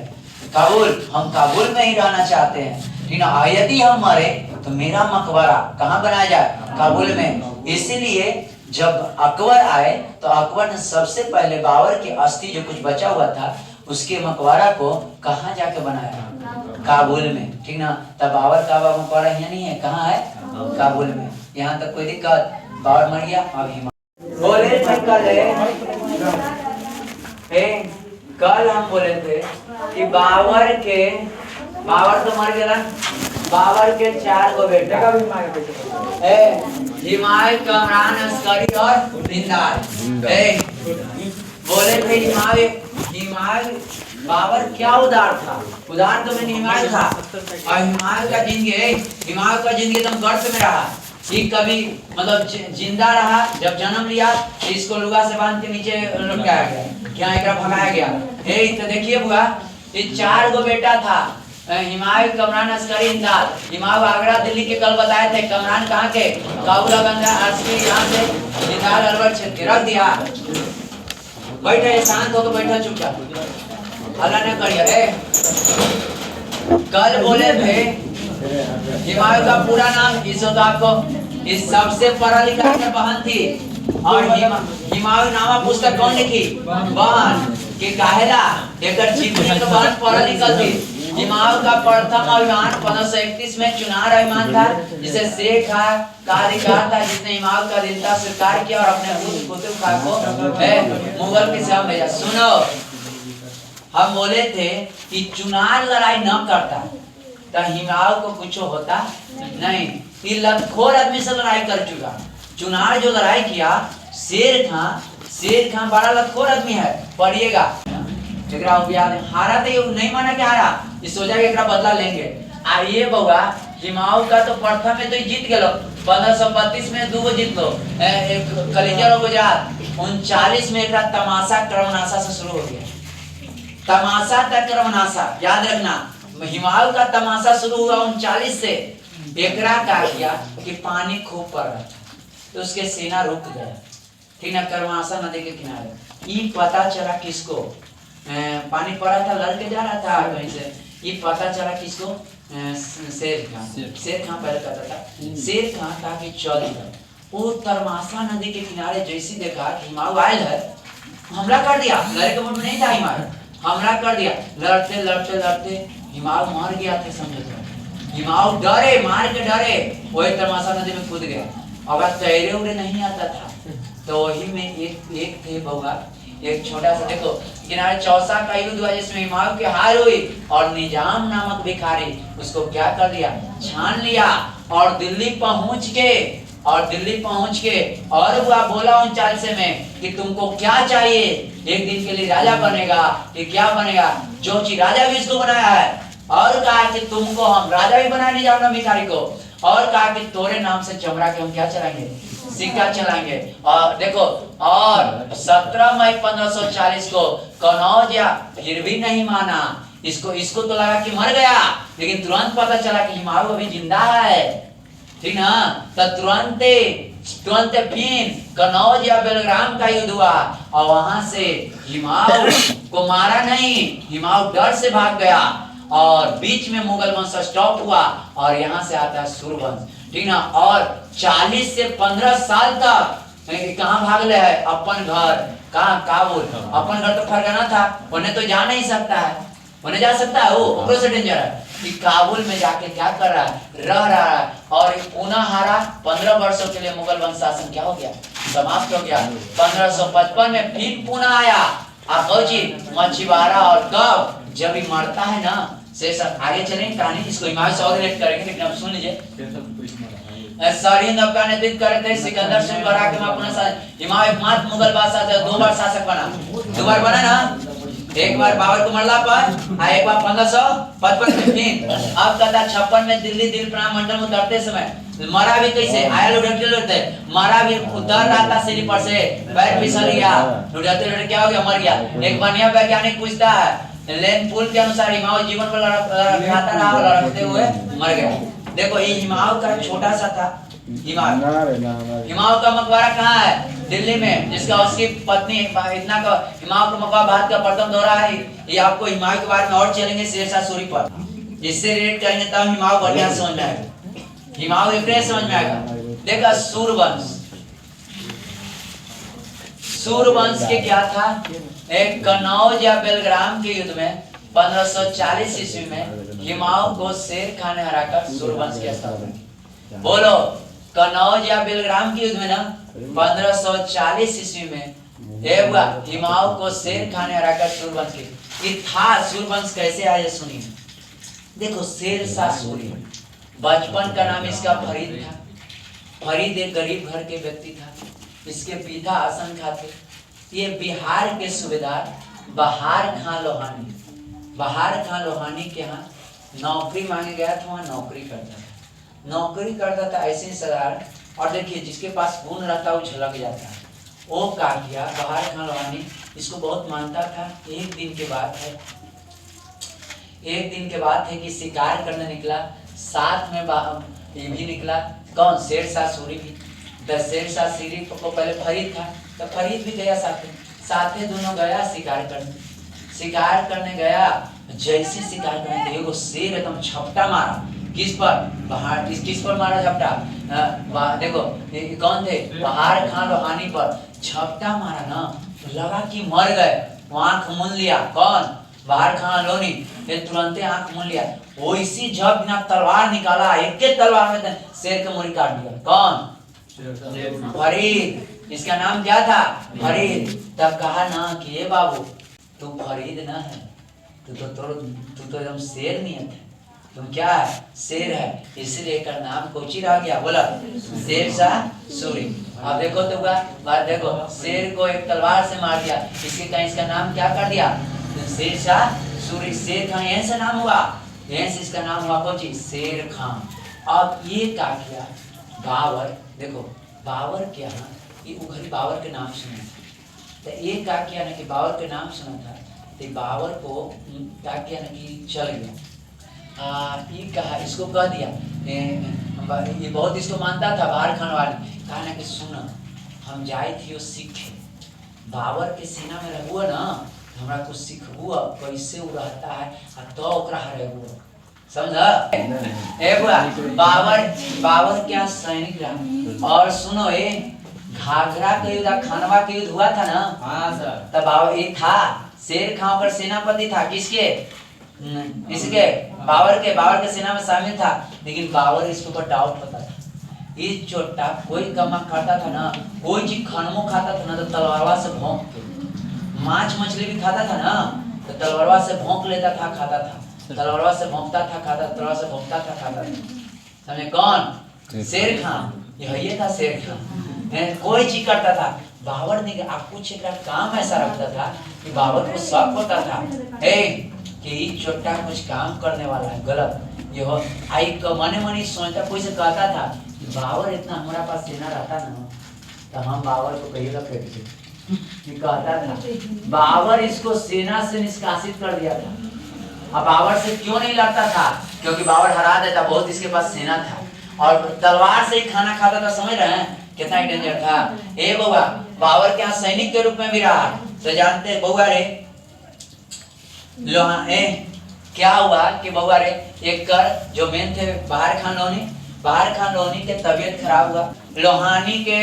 काबुल, हम काबुल में ही रहना चाहते हैं। लेकिन यदि हम मरे तो मेरा मकबरा कहाँ बनाया जाए? काबुल में। इसीलिए जब अकबर आए तो अकबर ने सबसे पहले बाबर की अस्थि जो कुछ बचा हुआ था उसके मकबरा को कहाँ जाके बनाया? काबुल में। ठीक ना? तब बाबर का मकबरा यहाँ नहीं है, कहाँ है? काबुल में। यहाँ तक कोई दिक्कत? बाबर मर गया, अब बोले कल हम बोले थे कि बाबर तो मर गया। बाबर के 4 गो बेटा, हिमायू, कमरान, अस्करी और दिलदार। बोले थे हिमायू बाबर क्या उदार था, उदार तो मैंने हिमायू था। और हिमायू का जिंदगी एकदम गर्त में रहा। ये कभी मतलब जिंदा रहा, जब जन्म लिया तो इसको लुगा से बांध के नीचे लटकाया गया, क्या एकरा भगाया गया। तो देखिए बुआ, ये 4 गो बेटा था, हिमायू, कमरान, अस्करी, इमदाद। हिमायू आगरा दिल्ली के कल बताए थे, कमरान कहाँ के? काबुल, गंगा, अस्करी यहाँ से, इमदाद अलवर क्षेत्र के। रख दिया, बैठे शांत हो तो बैठा चुपचाप, अल्लाह ने करिए। कल बोले थे हिमायू का पूरा नाम, इस तो आपको इस सबसे पढ़ा लिखा बहन थी। और हिमायू नामा पुस्तक कौन लिखी? बहन के काहेला, एक जीतने के बहन पढ़ा लिखा थी। हिमालय का प्रथम अभिमान 1531 में चुनार अभिमान था, जिसे शेर खां का अधिकार था, जिसने हिमालय का दिलता स्वीकार किया और अपने पुत्र कुतुब खां को मुगल की सेवा में भेजा। सुनो, हम बोले थे कि चुनार लड़ाई न करता तो हिमालय को कुछ होता नहीं। ये लतखोर आदमी से लड़ाई कर चुका। चुनार जो लड़ाई किया, शेर खां बड़ा लतखोर आदमी है, पढ़िएगा। हारा तो ये नहीं माना कि हारा, इस सोचा कि एकरा बदला लेंगे। आइए बउआ, हिमालय का तो प्रथम में तो जीत गए 1532 में 2 जीत लो, कलिंजर और गुजरात। 39 में एक तमाशा क्रमनाशा से शुरू हो गया। तमाशा तक क्रमनाशा याद रखना, हिमालय का तमाशा शुरू हुआ 39 से। एकरा का किया कि पानी खूब पड़ रहा था तो उसके सेना रुक गया, ठीक ना, क्रमनाशा नदी के किनारे। ये पता चला किसको, पानी पड़ा था, लड़ के जा रहा था कहीं से, ये पता चला किसको, शेर खां पहले कहता था। शेर खां था कि चल वो तमाशा नदी के किनारे जैसी देखा कि हिमालय आयल है, हमला कर दिया। लड़े के मुंह में नहीं था हिमालय, हमला कर दिया। लड़ते लड़ते लड़ते हिमालय मर गया थे, समझो तो। हिमालय डरे, मार के डरे, वही तमाशा नदी में कूद गया। अगर तैरे उड़े नहीं आता था तो वही में एक थे बउआ, एक छोटा सा, देखो किनारे चौसा का युद्ध हुआ जिसमें हिमालय की हार हुई और निजाम नामक भिखारी उसको क्या कर दिया, छान लिया और दिल्ली पहुंच के और वो बोला 39 में कि तुमको क्या चाहिए, एक दिन के लिए राजा बनेगा कि क्या बनेगा, जो चीज राजा भी इसको बनाया है। और कहा कि तुमको हम राजा भी बनाए नहीं जाओ भिखारी को, और कहा कि तोरे नाम से चमड़ा के हम क्या चलाएंगे, सिक्का चलाएंगे। और देखो, और 17 मई 1540 को कनौज या फिर भी नहीं माना, इसको तो लगा कि मर गया, लेकिन तुरंत पता चला कि हिमालय अभी जिंदा है, ठीक ना। तो तुरंत फिर कनौज या बेलग्राम का युद्ध हुआ और वहां से हिमालय को मारा नहीं, हिमालय डर से भाग गया और बीच में मुगल वंश स्टॉप हुआ और यहाँ से आता है सूर्यवंश, ठीक ना। और 40 से 15 साल तक कहाँ भागले है, अपन घर, कहाँ, काबुल। अपन घर तो फरगाना था, उन्हें तो जा नहीं सकता है, उन्हें जा सकता है, वो से डेंजर है कि काबुल में जाके क्या कर रहा है, रह रहा है। और पुनः हारा 15 वर्षों के लिए मुगल वंश शासन क्या हो गया, समाप्त हो गया। 1555 में फिर पुनः आया आकोजी मछुआरा, और कब, जब ही मरता है ना, से सब आगे चलेंगे कहानी, इसको हिमालय से और रिलेट करेंगे, लेकिन अब सुन लीजिए। सरहिंद का नेतृत्व करे थे सिकंदर से बड़ा के अपना हिमालय एकमात्र मुगल बादशाह थे, 2 बार शासक बना, 2 बार बना ना, एक बार बाबर को मरला पर, एक बार 1555 में। अब कहता 56 में दिल्ली प्रणाम मंडल में उतरते समय मरा भी कैसे, आया लुढ़कते मरा भी, उतर रहा था सीढ़ी पर से, पैर फिसल गया, लुढ़कते क्या हो गया, मर गया। एक बढ़िया वैज्ञानिक पूछता है, लेन पुल के अनुसार हिमालय जीवन पर लड़खड़ाता रहा और लड़खड़ते हुए मर गया। देखो ये हिमालय का छोटा सा था, हिमालय का मकबरा कहाँ है, दिल्ली में, जिसका उसकी पत्नी इतना का हिमालय का मकबरा भारत का प्रथम दौरा है। ये आपको हिमालय के बारे में और चलेंगे शेरशाह सूरी पर, इससे रिलेट करेंगे तब हिमालय बढ़िया समझ में आएगा, हिमालय एक समझ में आएगा। देखा सूर्यवंश के क्या था, एक कनौज या बेलग्राम के युद्ध में 1540 ईस्वी में हिमालय को शेर खां ने हराकर सूर्यवंश की स्थापना। बोलो, कनौज या बेलग्राम के युद्ध में ना 1540 ईस्वी में हिमालय को शेर खां ने हराकर सूर्यवंश की था। सूर्यवंश कैसे आया सुनिए। देखो, शेरशाह सूरी, बचपन का नाम इसका फरीद था। फरीद एक गरीब घर के व्यक्ति था, इसके पिता हसन खां थे। ये बिहार के सूबेदार बहार खां लोहानी के यहाँ नौकरी मांगे गया था, वहाँ नौकरी करता था ऐसे साधारण। और देखिए, जिसके पास गुण रहता है वो झलक जाता है। वो क्या किया, बहार खां लोहानी इसको बहुत मानता था। एक दिन के बाद है कि शिकार करने निकला, साथ में ये भी निकला, कौन, शेरशाह सूरी भी। शेरशाह सूरी को पहले फरीद था, तो फरीद भी गया साथे दोनों गया शिकार करने गया। जैसे शिकार करने एगो शेर एकदम झपटा मारा, किस पर मारा झपटा, देखो कौन थे, बहार खां लोहानी पर झपटा मारा ना, लगा कि मर गए। आंख मूंद लिया, कौन, बाहर खान लोनी ये तुरंते आंख मूंद लिया, वो इसी झप बिना तलवार निकाला, एक के तलवार में शेर के मुड़ी काट दिया। कौन? फरीद। इसका नाम क्या था? फरीद। तब कहा ना कि ये बाबू तू फरीद ना है, तू तो एकदम शेर नहीं है, तुम क्या है? शेर है, इसलिए का नाम कोची रह गया। बोला शेरशाह सूरी। अब देखो तो बात देखो, शेर को एक तलवार से मार दिया, इसका नाम क्या कर दिया? शेरशाह सूरी। शेर खान यहीं से नाम हुआ, यहीं से इसका नाम हुआ कोची? शेर खान। अब ये क्या किया बाबर, देखो बाबर क्या है, ये उघरी बाबर के नाम सुना, तो ये क्या किया ना कि बाबर के नाम सुना था, तो बाबर को क्या किया ना कि चल गया, ये कहा, इसको कह दिया, ये बहुत इसको मानता था बाहर खान वाले, कहा ना कि सुन हम जाए थी सीखे, बाबर के सेना में रहू ना, हमरा कुछ सिखबू कैसे वो रहता है, तो ओकरा रहू, समझा? ए बुआ, बाबर क्या सैनिक रहा। और सुनो, ये घाघरा के युद्ध, खानवा के युद्ध हुआ था ना? हाँ सर। तब बाबर ये था, शेर खान पर सेनापति था, किसके? इसके बाबर के सेना में शामिल था, लेकिन बाबर इसके ऊपर डाउट होता था, इस छोटा कोई कमा खाता था ना, कोई चीज खनमो खाता था ना, तो तलवारवा से भौंक के, माछ मछली भी खाता था ना, तो तलवारवा से भौंक लेता था, खाता था, तलवारवा से भौंकता था, खाता, तलवार से भौंकता था, खाता था। समझे? कौन? शेर खान। ये था शेर खान, कोई चीज करता था। बाबर ने कुछ एक काम ऐसा रखता था कि बाबर को शक होता था कि छोटा कुछ काम करने वाला है गलत, ये हो आई मने सोचता, कोई से कहता था कि बाबर इतना हमारा पास सेना रहता ना, तो हम बाबर को कहीं रख देते, कहता था। बाबर इसको सेना से निष्कासित कर दिया था। अब बाबर से क्यों नहीं लड़ता था? क्योंकि बाबर हरा देता, बहुत इसके पास सेना था, और तलवार से ही खाना खाता था। समझ रहे हैं कितना डेंजर था? ए बउआ, बाबर के यहाँ सैनिक के रूप में भी रहा, तो जानते बउआ रे लोहा क्या हुआ कि बउआ रे एक कर जो मेन थे बाहर खान लोहानी के तबीयत खराब हुआ। लोहानी के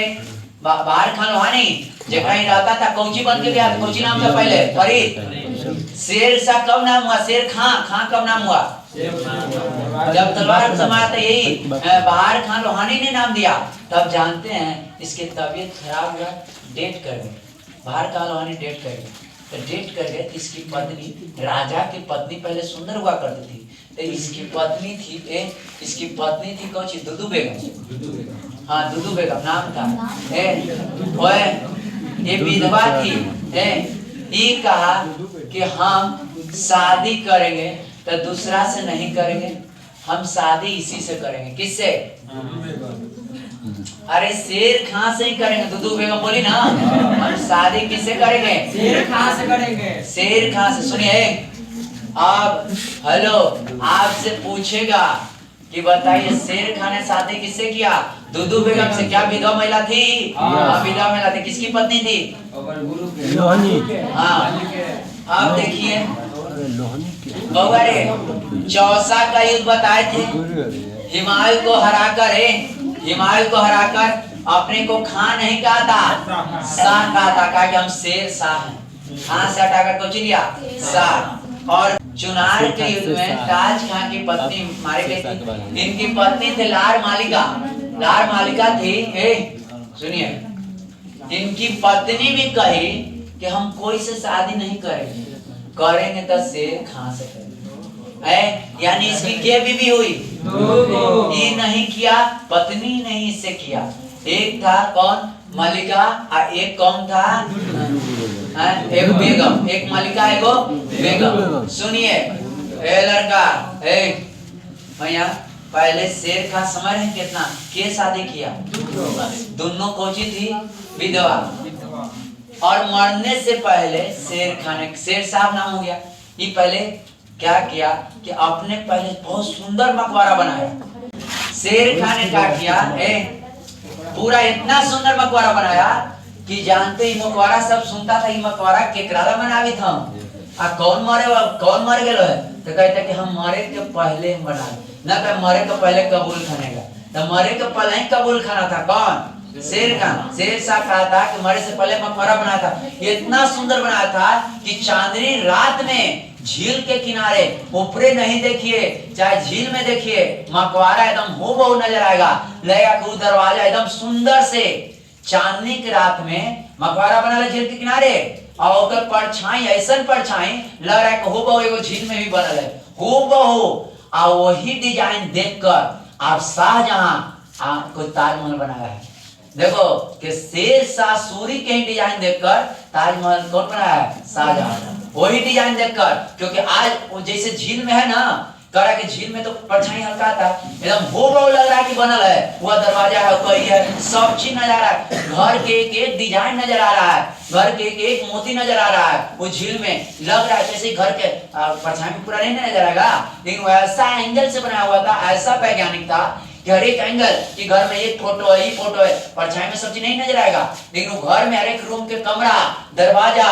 बाहर खान लोहानी जगह ही रहता था, कौची बन के गया, कौची नाम था पहले? फरीद। शेर सा कब नाम हुआ? शेर खां कब नाम हुआ? जब तलवार समाया था, यही बाहर खान लोहानी ने नाम दिया। तब जानते हैं इसके तबीयत खराब हुआ, डेट कर गए, बाहर खान लोहानी डेट कर गए। तो डेट कर गए, इसकी पत्नी, राजा की पत्नी पहले सुंदर हुआ करती थी, तो इसकी पत्नी थी कौन सी? दुदू बेगम। हाँ, दुदू बेगम नाम था। ये विधवा थी। ये कहा कि हम शादी करेंगे तो दूसरा से नहीं करेंगे, हम शादी इसी से करेंगे। किससे? अरे शेर खान से ही करेंगे। दुदू बेगम बोली ना, हम शादी किससे करेंगे? शेर खान से करेंगे। शेर खान से। सुनिए, अब हेलो, आपसे पूछेगा कि बताइए शेर खान ने शादी किससे किया? दुदू बेगम से। क्या विधवा महिला थी? हाँ, विधवा महिला थी। किसकी पत्नी थी? हाँ। अब देखिए बउआ रे, चौसा का युद्ध बताए थे, हिमालय को हराकर अपने को खां नहीं कहा था, शाह कहा था। कहा कि हम शेर शाह हैं। खां से हटाकर कुछ लिया, शाह। और चुनार के युद्ध में ताज खां की पत्नी मारी गई थी। इनकी पत्नी थी लार मालिका थी। सुनिए, इनकी पत्नी भी कही कि हम कोई से शादी नहीं करेंगे तो शेर खां से करेंगे। यानी इसकी क्या बीवी हुई? ये नहीं किया, पत्नी ने इससे किया। एक था कौन? मलिका, और एक कौन था? एक बेगम। एक मलिका, एक बेगम। सुनिए ए लड़का, भैया पहले शेर खान समझ रहे कितना के शादी किया? दोनों कोची थी? विधवा। और मरने से पहले शेर खान, शेर साहब नाम हो गया। ये पहले क्या किया कि आपने पहले बहुत सुंदर मकबरा बनाया। शेर खान ने क्या किया? पूरा इतना सुंदर मकबरा बनाया कि जानते ही मकबरा सब सुनता था, ये मकबरा केकराला बनावी था। कौन मर गए है? तो कहता कि हम मरे के पहले बना, न तो मरे के पहले कबूल खाने का, तो मरे के पहले ही कबूल खाना था। कौन? शेर खान। शेर शाह कहा था कि मरे से पहले मकबरा बनाया था। इतना सुंदर बनाया था कि चांदनी रात में झील के किनारे ऊपरे नहीं देखिए चाहे झील में देखिए, मकबरा एकदम हूबहू नजर आएगा, लगेगा कि वो दरवाजा एकदम सुंदर से चांदनी की रात में मकबरा बना है झील के किनारे, और ओकर परछाई ऐसन परछाई लग रहा है कि हूबहू एगो झील में भी बनल है, हूबहू। और वही डिजाइन देखकर आप शाहजहां को ताजमहल बनाया है। देखो कि शेर शाह सूरी के ही डिजाइन देखकर ताजमहल कौन बनाया है? शाहजहां। वही डिजाइन देखकर, क्योंकि आज जैसे झील में है ना, कह रहा है कि झील में तो परछाई हल्का था, एकदम हूबहू लग रहा है कि बनल है, वह दरवाजा है, कोई है, सब चीज नजर आ रहा है, घर के एक एक डिजाइन नजर आ रहा है, घर के एक एक मोती नजर आ रहा है, वो झील में लग रहा है जैसे घर के परछाई में पूरा नहीं नजर आएगा, लेकिन वैसा एंगल से बनाया हुआ था, ऐसा वैज्ञानिक था कि हर एक एंगल कि घर में ये फोटो है, ये फोटो है, परछाई में सब चीज नहीं नजर आएगा, लेकिन वो घर में हर एक रूम के कमरा, दरवाजा,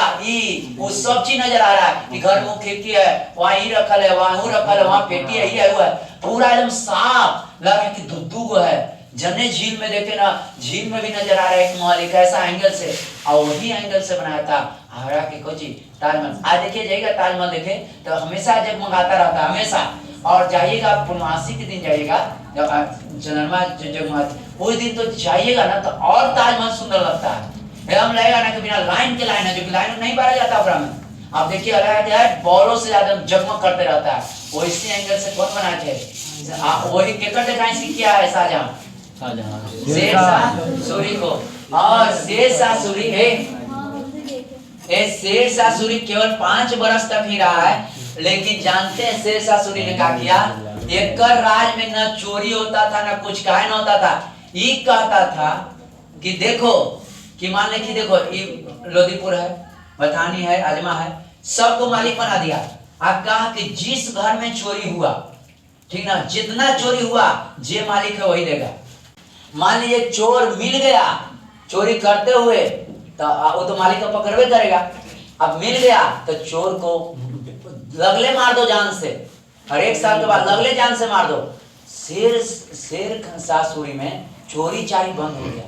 वो सब चीज नजर आ रहा है कि घर में खिड़की है, वहाँ ये रखल है, वहाँ वो रखल है, वहाँ पेटी है, ये हुआ है, पूरा एकदम साफ लग रहा है कि दुद्दू को है। जने झील में देखे ना, झील में भी नजर आ रहा है एक महल, एक ऐसा एंगल से, और वही एंगल से बनाया था आगरा के कोची ताजमहल। आज देखिए जाइएगा ताजमहल देखे तो हमेशा जगमगाता रहता है, हमेशा। और जाइएगा पूर्णमासी के दिन जाइएगा, चंद्रमा जगमगाता उस दिन तो जाइएगा ना तो और ताजमहल सुंदर लगता है, एकदम लगेगा ना कि बिना लाइन के लाइन है, जो कि लाइन नहीं बारा जाता अपना में। आप देखिए अलग बॉलों से ज्यादा जगमग करते रहता है, वो इसी एंगल से कौन बनाए थे? वही केकर दिखाई किया है? शाहजहां, शेर शाह सूरी को। और शेर शाह सूरी शेर शाह सूरी केवल 5 बरस तक ही रहा है, लेकिन जानते हैं शेर शाह सूरी ने क्या किया? एक राज में न चोरी होता था, न कुछ काहे न होता था। ये कहता था कि देखो कि मान ले कि देखो ये लोदीपुर है, बथानी है, अजमा है, सबको मालिक बना दिया। आप कहा कि जिस घर में चोरी हुआ, ठीक ना, जितना चोरी हुआ जे मालिक है वही देगा। मान लीजिए चोर मिल गया चोरी करते हुए, तो वो तो मालिक को पकड़वे करेगा। अब मिल गया तो चोर को लगले मार दो जान से, हर 1 साल के बाद लगले जान से मार दो। शेर शाह सूरी में चोरी चारी बंद हो गया।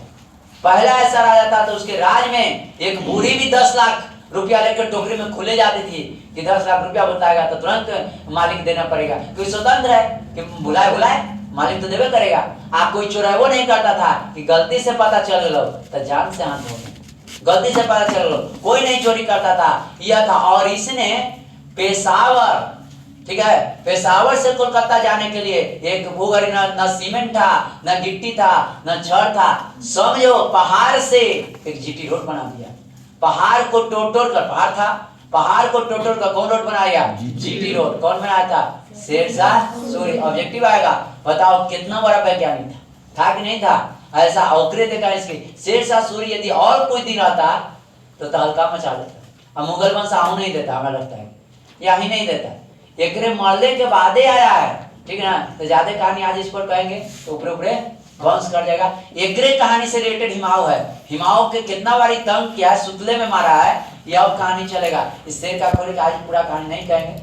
पहला ऐसा राजा था तो उसके राज में एक बूढ़ी भी 10 लाख रुपया लेकर टोकरी में खुले जाती थी कि 10 लाख रुपया बताएगा तो तुरंत मालिक देना पड़ेगा, क्योंकि स्वतंत्र है कि बुलाए मालिक तो देवे करेगा। आप कोई चोर है वो नहीं करता था कि गलती से पता चल लो तो जान से हाथ धो, गलती से पता चल लो, कोई नहीं चोरी करता था, यह था। और इसने पेशावर, ठीक है, पेशावर से कोलकाता जाने के लिए एक भूगरी न सीमेंट था, न गिट्टी था, न छड़ था, समझो पहाड़ से एक जीटी रोड बना दिया। पहाड़ को टोटोर कर, पहाड़ था, पहाड़ को टोटोर कर कौन रोड बनाया? GT road. कौन बनाया था? शेर शाह सूरी। ऑब्जेक्टिव आएगा, बताओ कितना बड़ा वैज्ञानिक था कि नहीं था? ऐसा औकरे देखा इसके। शेर शाह सूरी यदि और कोई दिन आता तो तहलका मचा देता। अब मुगल वंश आऊ नहीं देता, हमें लगता है या ही नहीं देता, एकरे मरने के बादे आया है, ठीक है ना। तो ज्यादा कहानी आज इस पर कहेंगे तो ऊपरे ऊपरे वंश कर जाएगा। एकरे कहानी से रिलेटेड हिमाऊ है, हिमाऊ के कितना बारी तंग किया है, सुतले में मारा है, यह अब कहानी चलेगा। इस शेर का खोले आज पूरा कहानी नहीं कहेंगे।